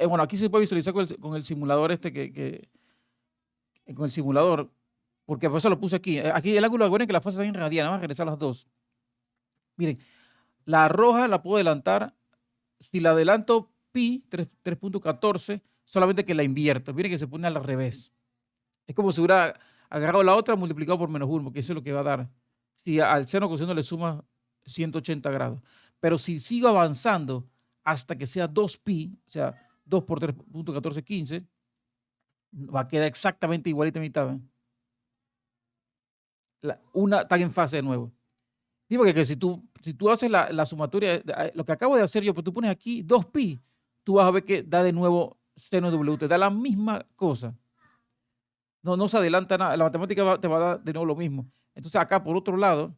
bueno, aquí se puede visualizar con el simulador con el simulador, porque por eso lo puse aquí. Aquí el ángulo, acuérdense que la fase está en radiana, vamos a regresar a las dos. Miren, la roja la puedo adelantar, si la adelanto pi, 3.14, solamente que la invierto. Miren que se pone al revés. Es como si hubiera agarrado la otra multiplicado por -1, porque eso es lo que va a dar. Si al seno coseno le suma 180 grados. Pero si sigo avanzando hasta que sea 2pi, o sea, 2 por 3.1415, va a quedar exactamente igualita a mitad. ¿Ven? Una está en fase de nuevo. Sí, porque que si tú haces la sumatoria, lo que acabo de hacer yo, pues tú pones aquí 2pi, tú vas a ver que da de nuevo seno de W, te da la misma cosa. No se adelanta nada, la matemática te va a dar de nuevo lo mismo. Entonces acá, por otro lado,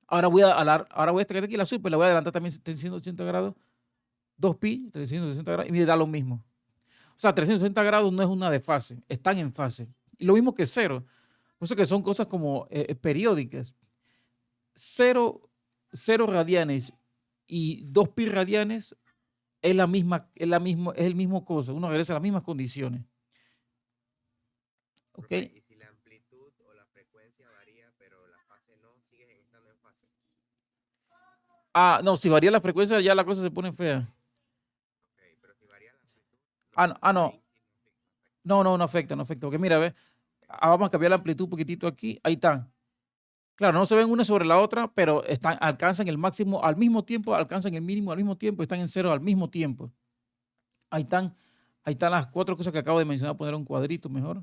ahora voy a extraer aquí la super, le voy a adelantar también 380 grados, 2pi, 360 grados, y me da lo mismo. O sea, 360 grados no es una desfase, están en fase. Y lo mismo que cero. Por eso que son cosas como periódicas. Cero radianes y 2pi radianes es el mismo cosa. Uno regresa a las mismas condiciones. ¿Ok? Profe, y si la amplitud o la frecuencia varía, pero la fase no, sigues estando en fase. Ah, no, si varía la frecuencia, ya la cosa se pone fea. Ok, pero si varía la amplitud, Ah, no, ah, no. ahí sí no afecta. No afecta, no afecta. Porque mira, ve, vamos a cambiar la amplitud un poquitito aquí. Ahí están. Claro, no se ven una sobre la otra, pero alcanzan el máximo al mismo tiempo, alcanzan el mínimo al mismo tiempo, están en cero al mismo tiempo. Ahí están, ahí están las cuatro cosas que acabo de mencionar, poner un cuadrito mejor.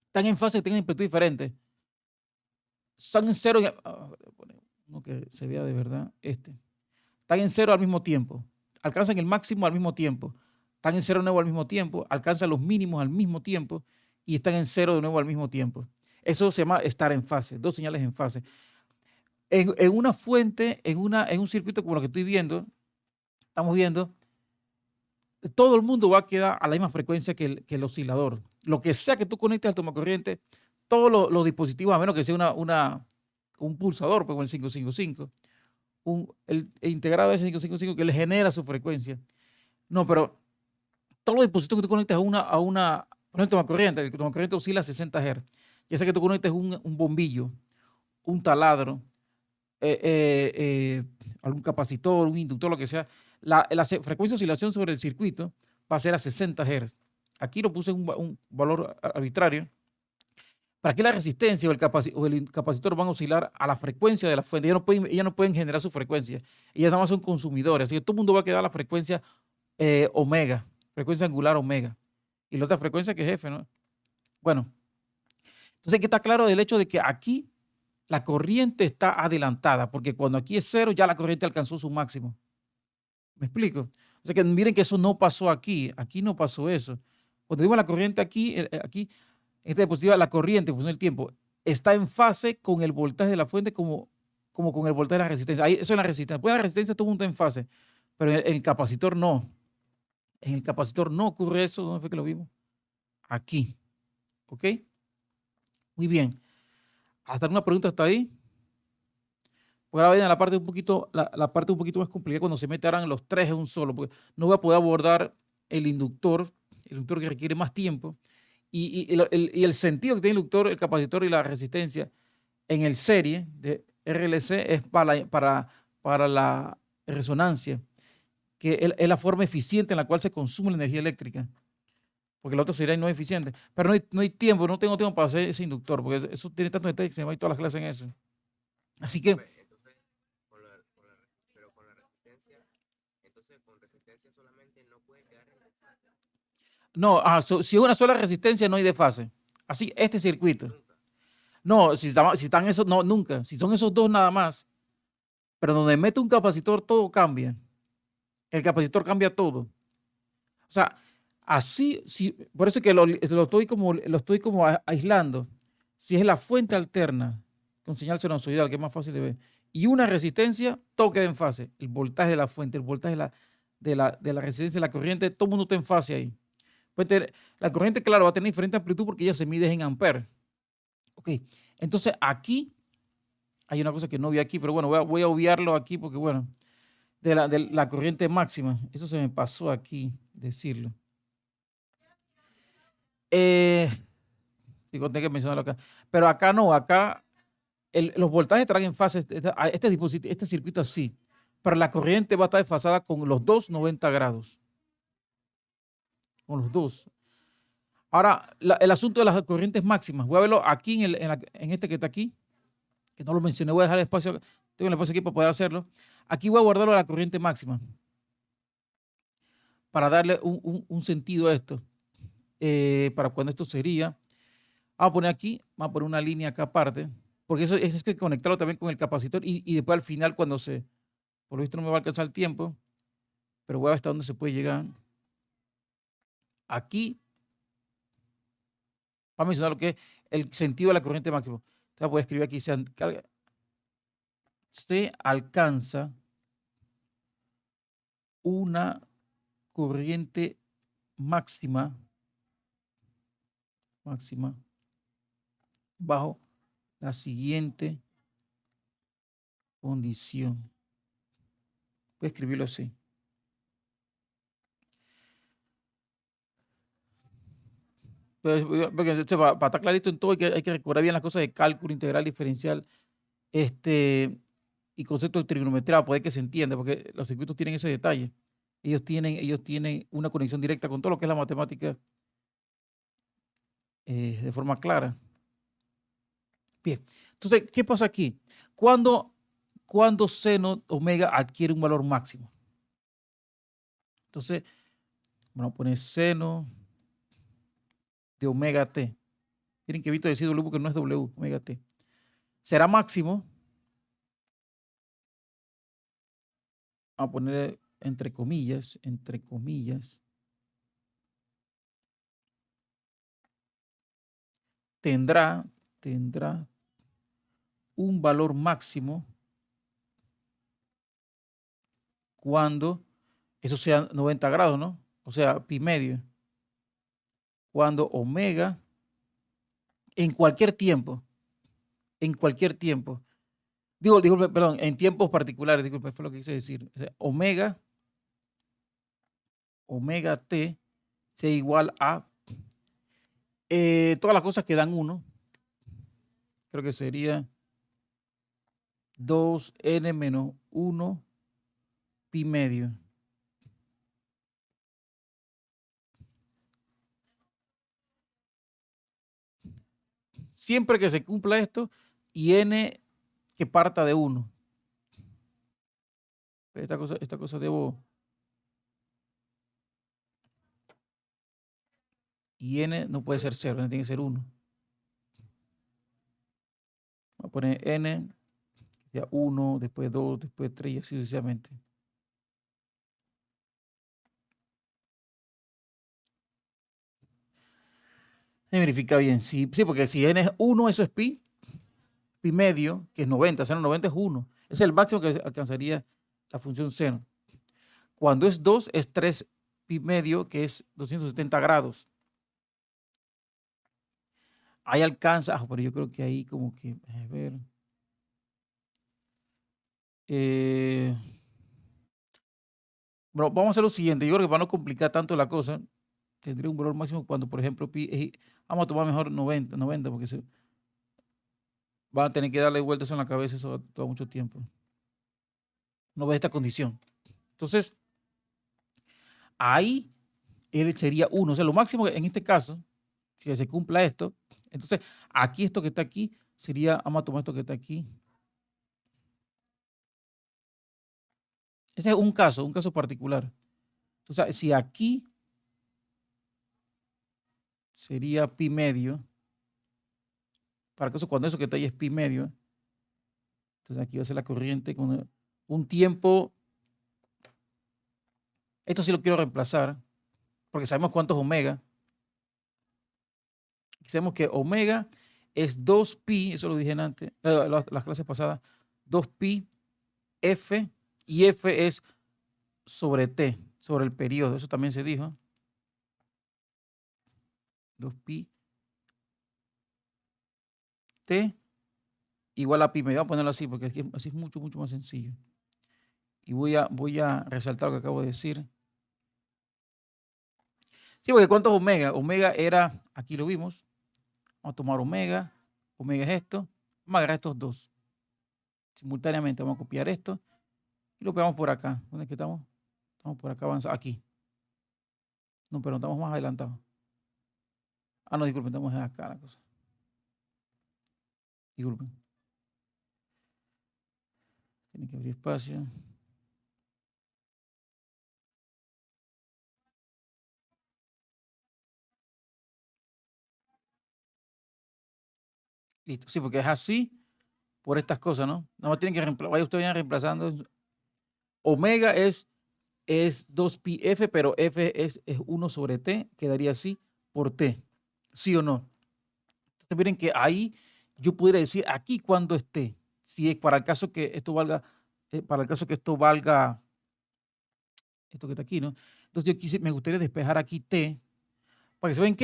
Están en fase, tienen amplitud diferente. Están en cero, uno que se vea de verdad, Están en cero al mismo tiempo. Alcanzan el máximo al mismo tiempo. Están en cero de nuevo al mismo tiempo. Alcanzan los mínimos al mismo tiempo. Y están en cero de nuevo al mismo tiempo. Eso se llama estar en fase. Dos señales en fase. En una fuente, en un circuito como lo que estoy viendo, estamos viendo, todo el mundo va a quedar a la misma frecuencia que el oscilador. Lo que sea que tú conectes al tomacorriente, todos los dispositivos, a menos que sea un pulsador, pues, como el 555, el integrado de 555 que le genera su frecuencia. No, pero todos los dispositivos que tú conectas por ejemplo, el tomacorriente oscila a 60 Hz. Ya sea que tú conectes un bombillo, un taladro, algún capacitor, un inductor, lo que sea, la frecuencia de oscilación sobre el circuito va a ser a 60 Hz. Aquí lo puse en un valor arbitrario. Para que la resistencia o el capacitor van a oscilar a la frecuencia de la fuente. Ellas no pueden generar su frecuencia. Ellas nada más son consumidores. Así que todo el mundo va a quedar a la frecuencia omega, frecuencia angular omega. Y la otra frecuencia que es F, ¿no? Bueno, entonces aquí está claro el hecho de que aquí la corriente está adelantada, porque cuando aquí es cero, ya la corriente alcanzó su máximo. ¿Me explico? O sea que miren que eso no pasó aquí no pasó eso. Cuando vimos la corriente aquí, en esta diapositiva, la corriente en función del tiempo está en fase con el voltaje de la fuente como con el voltaje de la resistencia. Eso es la resistencia. Pues la resistencia todo mundo está en fase, pero en el capacitor no. En el capacitor no ocurre eso. ¿Dónde fue que lo vimos? Aquí. ¿Ok? Muy bien. ¿Hasta una pregunta hasta ahí? Pues ahora viene la parte un poquito más complicada cuando se meterán los tres en un solo, porque no voy a poder abordar el inductor que requiere más tiempo, y el sentido que tiene el inductor, el capacitor y la resistencia en el serie de RLC es para la resonancia, que es la forma eficiente en la cual se consume la energía eléctrica, porque el otro sería no eficiente. Pero no hay tiempo, no tengo tiempo para hacer ese inductor, porque eso tiene tantos detalles que se me va a ir todas las clases en eso. Así que, Entonces, pero con la resistencia, entonces con resistencia solamente no puede quedar en desfase. no, si es una sola resistencia, no hay desfase. Así, este circuito. Nunca. No, si están esos, no, nunca. Si son esos dos nada más, pero donde mete un capacitor, todo cambia. El capacitor cambia todo. O sea, así, por eso es que lo estoy como aislando. Si es la fuente alterna con señal sinusoidal, que es más fácil de ver, y una resistencia, todo queda en fase. El voltaje de la fuente, el voltaje de la resistencia de la corriente, todo el mundo está en fase ahí. La corriente, claro, va a tener diferente amplitud porque ella se mide en amperes. Ok, entonces aquí hay una cosa que no vi aquí, pero bueno, voy a obviarlo aquí porque, bueno, de la corriente máxima, eso se me pasó aquí decirlo. Digo, tengo que mencionarlo acá. Pero acá no, acá los voltajes estarán en fase, este circuito así, pero la corriente va a estar desfasada con los dos 90 grados. Con los dos. Ahora, el asunto de las corrientes máximas, voy a verlo aquí en este que está aquí, que no lo mencioné, voy a dejar el espacio, tengo el espacio aquí para poder hacerlo. Aquí voy a guardarlo a la corriente máxima, para darle un sentido a esto, para cuando esto sería. Vamos a poner aquí, vamos a poner una línea acá aparte, porque eso es que conectarlo también con el capacitor y después al final cuando por lo visto no me va a alcanzar el tiempo, pero voy a ver hasta dónde se puede llegar. Aquí, vamos a mencionar lo que es el sentido de la corriente máxima. Entonces voy a poder escribir aquí, se alcanza una corriente máxima bajo la siguiente condición. Voy a escribirlo así. Porque, para estar clarito en todo hay que recordar bien las cosas de cálculo integral diferencial y concepto de trigonometría para poder que se entienda, porque los circuitos tienen ese detalle. Ellos tienen una conexión directa con todo lo que es la matemática de forma clara. Bien, entonces, ¿qué pasa aquí? Cuando seno omega adquiere un valor máximo. Entonces, vamos a poner seno de omega t. Tienen que evito decir W porque no es W, omega t. Será máximo. Vamos a poner entre comillas, tendrá un valor máximo cuando eso sea 90 grados, ¿no? O sea, pi medio. Cuando omega, en cualquier tiempo, perdón, en tiempos particulares, disculpe, fue lo que quise decir. O sea, omega t sea igual a todas las cosas que dan 1, creo que sería 2n menos 1 pi medio. Siempre que se cumpla esto y n que parta de 1. Esta cosa debo. Y n no puede ser 0, n tiene que ser 1. Voy a poner n, ya 1, después 2, después 3 y así sucesivamente. Me verifica bien, sí, porque si n es 1, eso es pi medio, que es 90, seno 90 es 1. Es el máximo que alcanzaría la función seno. Cuando es 2, es 3 pi medio, que es 270 grados. Ahí alcanza, pero yo creo que ahí como que, a ver. Bueno, vamos a hacer lo siguiente. Yo creo que para no complicar tanto la cosa, tendría un valor máximo cuando, por ejemplo, pi, vamos a tomar mejor 90 porque van a tener que darle vueltas en la cabeza eso todo mucho tiempo. No ve esta condición. Entonces, ahí él sería 1. O sea, lo máximo en este caso, si se cumpla esto, entonces aquí esto que está aquí sería, vamos a tomar esto que está aquí, Ese es un caso particular. Entonces, si aquí sería pi medio, para caso cuando eso que está ahí es pi medio, entonces aquí va a ser la corriente con un tiempo. Esto sí lo quiero reemplazar, porque sabemos cuánto es omega. Sabemos que omega es 2pi, eso lo dije antes, las clases pasadas, 2pi f, y f es sobre t, sobre el periodo, eso también se dijo. 2pi t igual a pi medio. Voy a ponerlo así porque así es mucho más sencillo. Y voy a resaltar lo que acabo de decir. Sí, porque ¿cuánto es omega? Omega era, aquí lo vimos. Vamos a tomar omega. Omega es esto. Vamos a agarrar estos dos. Simultáneamente vamos a copiar esto y lo pegamos por acá. ¿Dónde es que estamos? Estamos por acá avanzando. Aquí. No, pero estamos más adelantados. Ah, no, disculpen, estamos acá la cosa. Disculpen. Tiene que abrir espacio. Listo. Sí, porque es así por estas cosas, ¿no? Nada más tienen que reemplazar. Vaya ustedes vayan reemplazando. Omega es 2pi f, pero f es 1 sobre t. Quedaría así por t. ¿Sí o no? Entonces miren que ahí yo pudiera decir aquí cuando esté. Si es para el caso que esto valga, esto que está aquí, ¿no? Entonces me gustaría despejar aquí t, para que se vean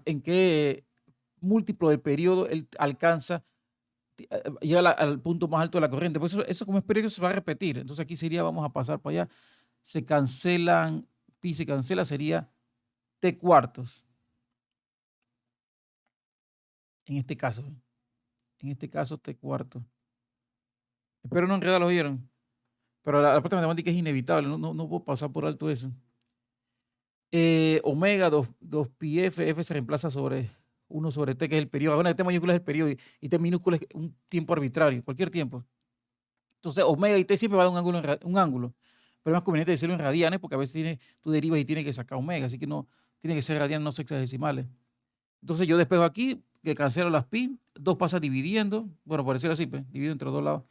en qué múltiplo del periodo él alcanza, llega al punto más alto de la corriente. Por eso como es periodo se va a repetir. Entonces aquí sería, vamos a pasar para allá, se cancelan, pi se cancela, sería t cuartos. En este caso t cuartos. Espero no enredar, ¿lo vieron? Pero la parte matemática es inevitable, no puedo pasar por alto eso. Omega 2 pi f, f se reemplaza sobre 1 sobre t, que es el periodo. Bueno, t mayúscula es el periodo y t minúscula es un tiempo arbitrario, cualquier tiempo. Entonces, omega y t siempre va a dar un ángulo. Pero es más conveniente decirlo en radianes porque a veces tú derivas y tienes que sacar omega, así que no tiene que ser radianes, no sexagesimales. Entonces yo despejo aquí, que cancelo las pi, 2 pasa dividiendo, bueno, por decirlo así, pues, divido entre los dos lados.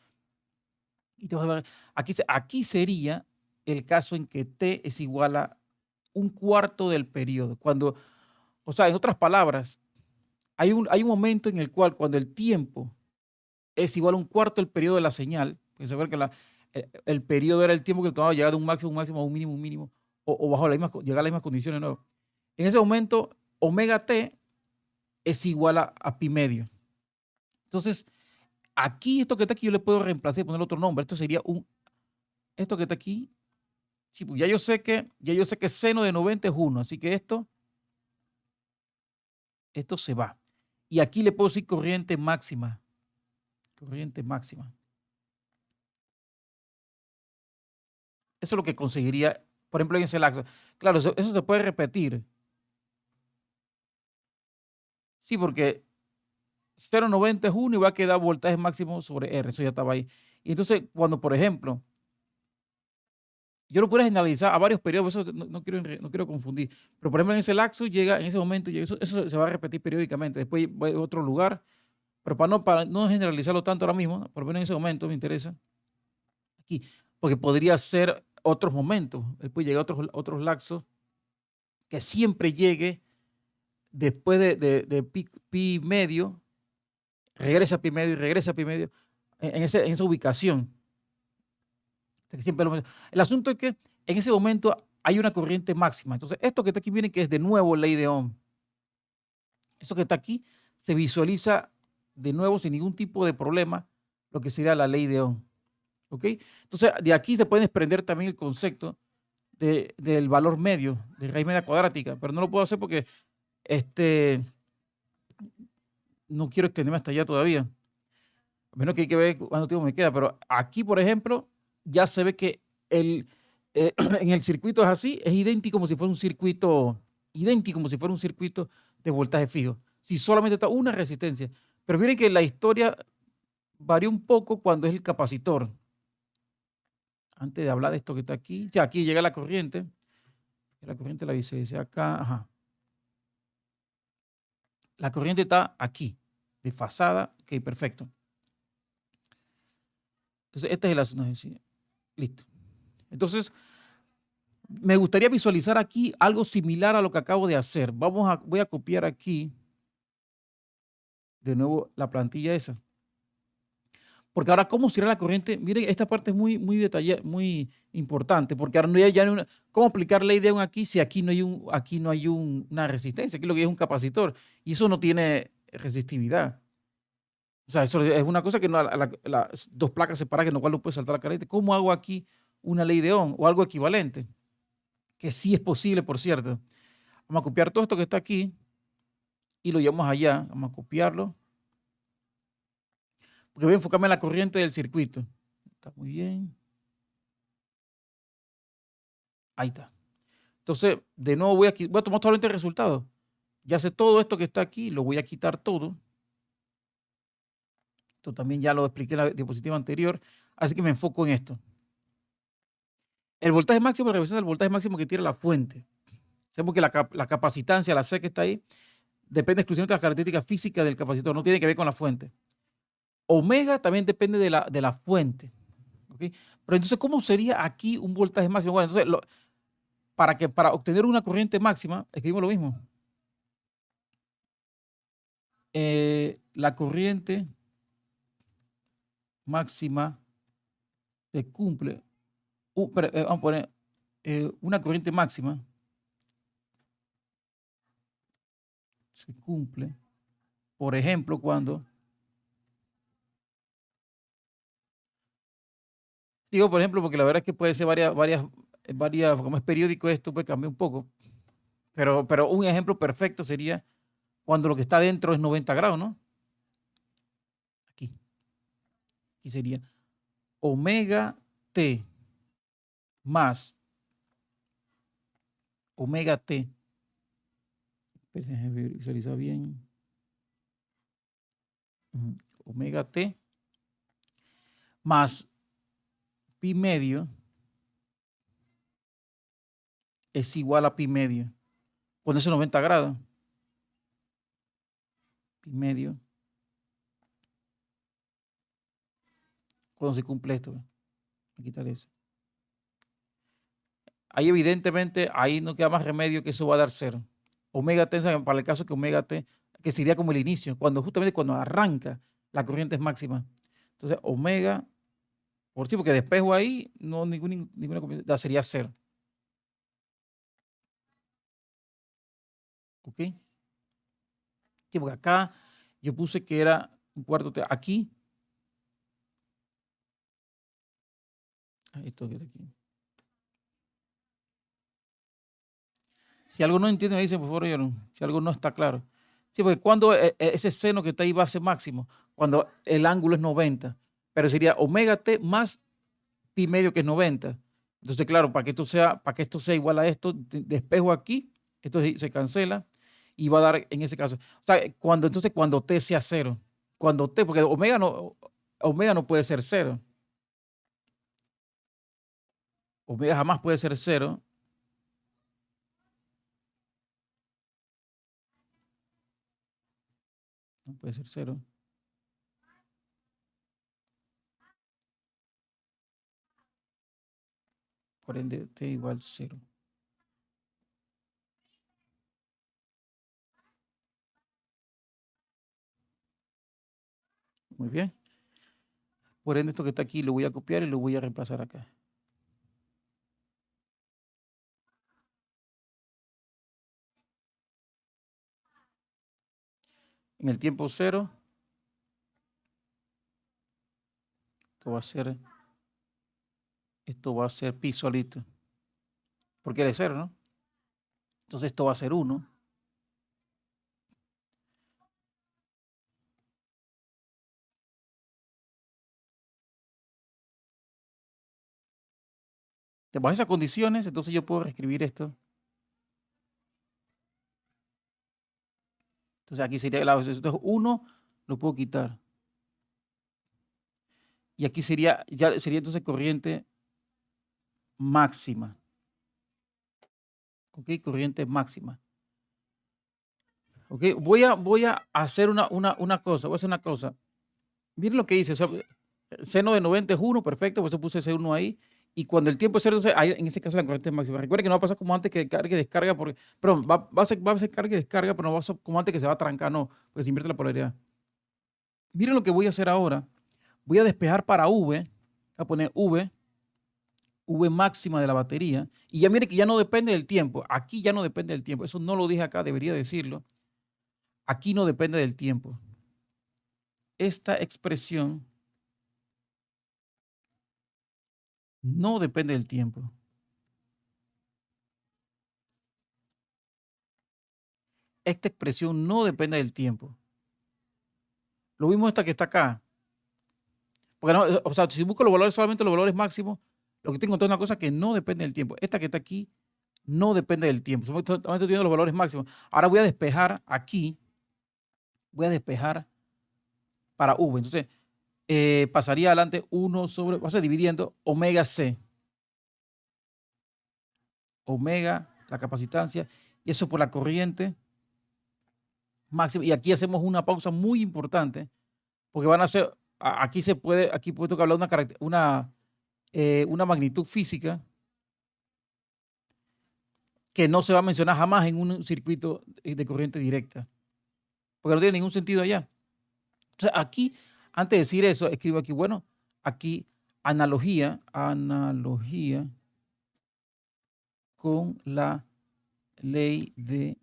Y te vas a ver, aquí sería el caso en que t es igual a un cuarto del periodo. O sea, en otras palabras, hay un momento en el cual cuando el tiempo es igual a un cuarto del periodo de la señal, porque se ve que el periodo era el tiempo que tomaba llegar de un máximo a un mínimo, o bajo llegar a las mismas condiciones. ¿No? En ese momento, omega t es igual a pi medio. Entonces, aquí esto que está aquí yo le puedo reemplazar y poner otro nombre. Esto sería esto que está aquí. Sí, pues ya yo sé que seno de 90 es 1, así que esto se va. Y aquí le puedo decir corriente máxima. Corriente máxima. Eso es lo que conseguiría, por ejemplo, en ese laxo. Claro, eso se puede repetir. Sí, porque 0,90 es 1 y va a quedar voltaje máximo sobre R. Eso ya estaba ahí. Y entonces, cuando, por ejemplo, yo lo puedo generalizar a varios periodos, eso no quiero confundir. Pero, por ejemplo, en ese laxo llega, en ese momento, eso se va a repetir periódicamente. Después va a otro lugar. Pero para no generalizarlo tanto ahora mismo, por lo menos en ese momento me interesa aquí, porque podría ser otros momentos. Él puede llegar a otros laxos que siempre llegue después de pi medio, regresa a pi medio y regresa a pi medio en esa ubicación. El asunto es que en ese momento hay una corriente máxima. Entonces, esto que está aquí viene que es de nuevo ley de Ohm. Eso que está aquí se visualiza de nuevo sin ningún tipo de problema lo que sería la ley de Ohm. ¿Ok? Entonces, de aquí se puede desprender también el concepto del valor medio, de raíz media cuadrática, pero no lo puedo hacer porque no quiero extenderme hasta allá todavía. A menos que hay que ver cuánto tiempo me queda, pero aquí, por ejemplo, ya se ve que en el circuito es así, es idéntico como si fuera un circuito, de voltaje fijo. Si solamente está una resistencia. Pero miren que la historia varía un poco cuando es el capacitor. antes de hablar de esto que está aquí, sí, aquí llega la corriente la dice acá, ajá. La corriente está aquí, desfasada, ok, perfecto. Entonces, esta es la, listo. Entonces, me gustaría visualizar aquí algo similar a lo que acabo de hacer. Voy a copiar aquí de nuevo la plantilla esa. Porque ahora, ¿cómo será la corriente? Miren, esta parte es muy detallada, muy importante, porque ahora no hay, ¿cómo aplicar la idea aquí si aquí no hay, una resistencia? Aquí lo que es un capacitor y eso no tiene resistividad. O sea, eso es una cosa que las dos placas separadas, que no cual no puede saltar la corriente. ¿Cómo hago aquí una ley de Ohm o algo equivalente? Que sí es posible, por cierto. Vamos a copiar todo esto que está aquí y lo llevamos allá. Vamos a copiarlo. Porque voy a enfocarme en la corriente del circuito. Está muy bien. Ahí está. Entonces, de nuevo voy a tomar solamente el resultado. Ya sé todo esto que está aquí, lo voy a quitar todo. Esto también ya lo expliqué en la diapositiva anterior. Así que me enfoco en esto. El voltaje máximo representa el voltaje máximo que tiene la fuente. Sabemos que la capacitancia, la C que está ahí, depende exclusivamente de las características físicas del capacitor, no tiene que ver con la fuente. Omega también depende de la fuente. ¿Okay? Pero entonces, ¿cómo sería aquí un voltaje máximo? Bueno, entonces, para obtener una corriente máxima, escribimos lo mismo. La corriente máxima se cumple, vamos a poner una corriente máxima se cumple, por ejemplo, cuando, digo por ejemplo, porque la verdad es que puede ser varias, como es periódico esto, puede cambiar un poco, pero un ejemplo perfecto sería cuando lo que está dentro es 90 grados, ¿no? Aquí sería omega t más omega t. Déjenme visualizar bien. Omega t más pi medio es igual a pi medio. Cuando es 90 grados. Pi medio. Cuando se cumple esto. Voy a quitar eso. Ahí evidentemente, ahí no queda más remedio que eso va a dar cero. Omega t, para el caso que omega t, que sería como el inicio, justamente cuando arranca la corriente es máxima. Entonces, omega, por sí, porque despejo ahí, no ninguna combinación, sería cero. ¿Ok? Sí, porque acá yo puse que era un cuarto T. Aquí, esto que está aquí. Si algo no entiende, me dicen, por favor, si algo no está claro. Sí, porque cuando ese seno que está ahí va a ser máximo, cuando el ángulo es 90, pero sería omega t más pi medio que es 90. Entonces, claro, para que esto sea igual a esto, despejo aquí, esto se cancela y va a dar en ese caso. O sea, cuando t sea cero, porque omega no puede ser cero. Omega jamás puede ser cero. No puede ser cero. Por ende, t igual cero. Muy bien. Por ende, esto que está aquí lo voy a copiar y lo voy a reemplazar acá. En el tiempo cero, esto va a ser pi solito. Porque es de cero, ¿no? Entonces esto va a ser 1. Bajo esas condiciones, entonces yo puedo reescribir esto. Entonces aquí sería entonces 1 lo puedo quitar. Y aquí sería entonces corriente máxima. ¿Ok? Corriente máxima. ¿Ok? Voy a hacer una cosa. Voy a hacer una cosa. Miren lo que dice. O sea, seno de 90 es 1, perfecto. Por eso puse ese 1 ahí. Y cuando el tiempo es 0, entonces ahí, en ese caso la corriente máxima. Recuerden que no va a pasar como antes que cargue y descarga. Perdón, va a ser carga y descarga, pero no va a ser como antes que se va a trancar. No, porque se invierte la polaridad. Miren lo que voy a hacer ahora. Voy a despejar para V. Voy a poner V máxima de la batería. Y ya mire que ya no depende del tiempo. Aquí ya no depende del tiempo. Eso no lo dije acá, debería decirlo. Aquí no depende del tiempo. Esta expresión no depende del tiempo. Esta expresión no depende del tiempo. Lo mismo esta que está acá. Porque no, o sea, si busco los valores, solamente los valores máximos, lo que tengo es una cosa que no depende del tiempo. Esta que está aquí no depende del tiempo. Solamente estoy viendo los valores máximos. Ahora voy a despejar aquí. Voy a despejar para V. Entonces, pasaría adelante 1 sobre, va a ser dividiendo omega C. Omega, la capacitancia, y eso por la corriente máxima. Y aquí hacemos una pausa muy importante, porque van a ser, aquí puede tocar hablar una magnitud física que no se va a mencionar jamás en un circuito de corriente directa, porque no tiene ningún sentido allá. Entonces, aquí, antes de decir eso, escribo aquí, bueno, aquí analogía con la ley de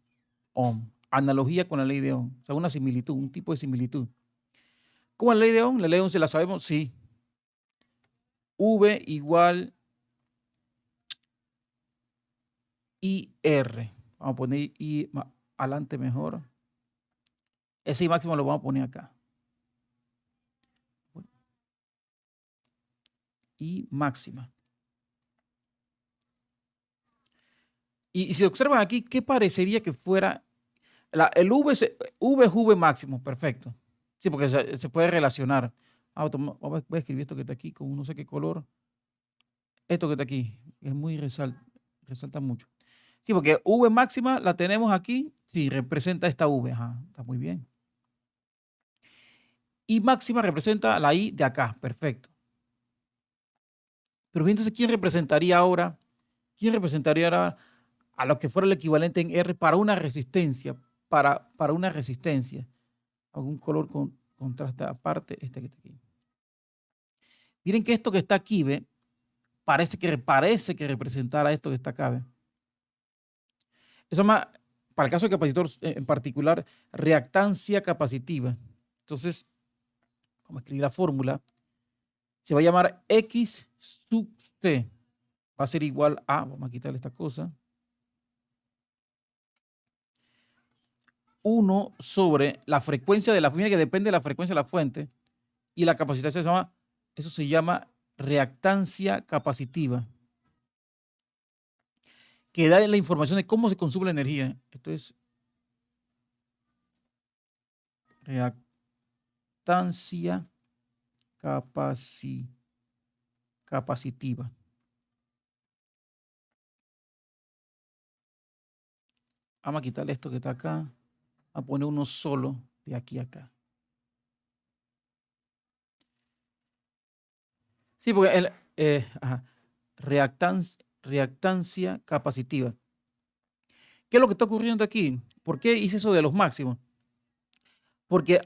Ohm. Analogía con la ley de Ohm. O sea, una similitud, un tipo de similitud. ¿Cómo es la ley de Ohm? La ley de Ohm se la sabemos, sí. V igual IR. Vamos a poner I adelante mejor. Ese I máximo lo vamos a poner acá. I máxima. Y si observan aquí, ¿qué parecería que fuera? El V es V máximo, perfecto. Sí, porque se puede relacionar. Voy a escribir esto que está aquí con no sé qué color. Esto que está aquí, es muy resalta mucho. Sí, porque V máxima la tenemos aquí. Sí, representa esta V. Ajá, está muy bien. I máxima representa la I de acá. Perfecto. Pero entonces, ¿quién representaría ahora? ¿Quién representaría ahora a lo que fuera el equivalente en R para una resistencia? Para una resistencia. Algún color con contraste aparte, este que está aquí. Miren que esto que está aquí, ¿ve? Parece que representara esto que está acá, ¿ve? Eso es más, para el caso del capacitor en particular, reactancia capacitiva. Entonces, vamos a escribir la fórmula. Se va a llamar X sub C. Va a ser igual a, vamos a quitarle esta cosa, 1 sobre la frecuencia de la fuente, que depende de la frecuencia de la fuente, y la capacitancia eso se llama reactancia capacitiva, que da la información de cómo se consume la energía. Esto es reactancia capacitiva. Vamos a quitarle esto que está acá, a poner uno solo de aquí a acá. Sí, porque reactancia capacitiva. ¿Qué es lo que está ocurriendo aquí? ¿Por qué hice eso de los máximos? Porque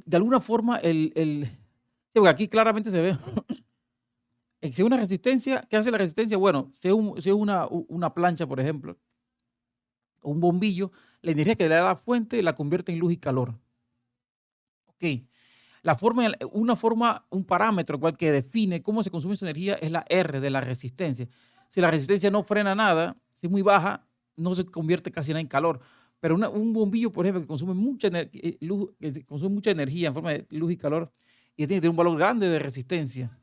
de alguna forma sí, porque aquí claramente se ve. Si es una resistencia, ¿qué hace la resistencia? Bueno, si es una plancha, por ejemplo, o un bombillo, la energía que le da la fuente la convierte en luz y calor. Ok. Un parámetro cual que define cómo se consume esa energía es la R de la resistencia. Si la resistencia no frena nada, si es muy baja, no se convierte casi nada en calor. Pero un bombillo, por ejemplo, que consume mucha luz, que consume mucha energía en forma de luz y calor, y tiene que tener un valor grande de resistencia.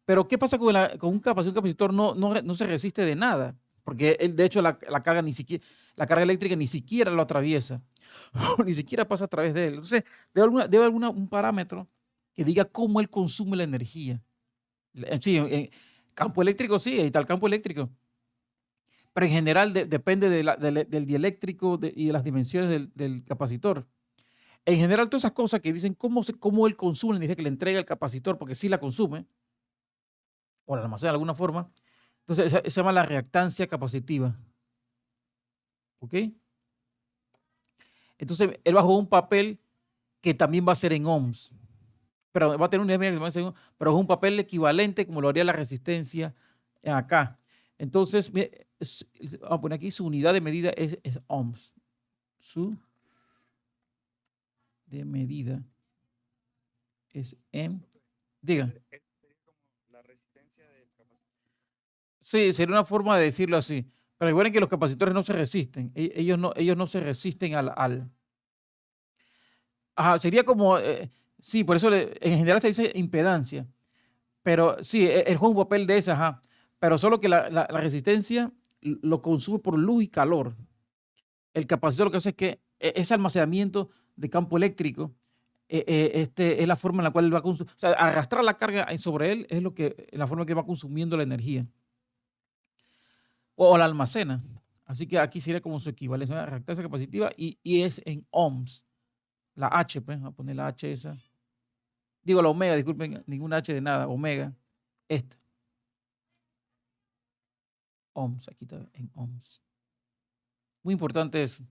Pero ¿qué pasa con un capacitor? Un capacitor no se resiste de nada, porque de hecho la carga eléctrica ni siquiera lo atraviesa, ni siquiera pasa a través de él. Entonces, debe haber un parámetro que diga cómo él consume la energía. Sí, Campo eléctrico sí, ahí está el campo eléctrico. Pero en general depende del dieléctrico y de las dimensiones del capacitor. En general, todas esas cosas que dicen cómo él consume la energía que le entrega el capacitor, porque sí la consume, o la almacena de alguna forma. Entonces, se llama la reactancia capacitiva. ¿Ok? Entonces, él va a jugar un papel que también va a ser en ohms. Pero va a tener un nivel que va a ser en ohms, pero es un papel equivalente como lo haría la resistencia acá. Entonces, vamos a poner aquí, su unidad de medida es ohms. Su de medida es en, diga. Sería como la resistencia del capacitor. Sí, sería una forma de decirlo así. Pero recuerden que los capacitores no se resisten. Ellos no se resisten Ajá, sería como, sí, por eso en general se dice impedancia. Pero sí, él juega un papel de esa, ajá. Pero solo que la resistencia lo consume por luz y calor. El capacitor lo que hace es que ese almacenamiento de campo eléctrico es la forma en la cual él va a consumir. O sea, arrastrar la carga sobre él es la forma en que va consumiendo la energía. O la almacena. Así que aquí sería como su equivalencia, una reactancia capacitiva y es en ohms. La H, pues, vamos a poner la H esa. Digo la omega, disculpen, ninguna H de nada, omega, esta. Ohms, aquí está en ohms. Muy importante eso.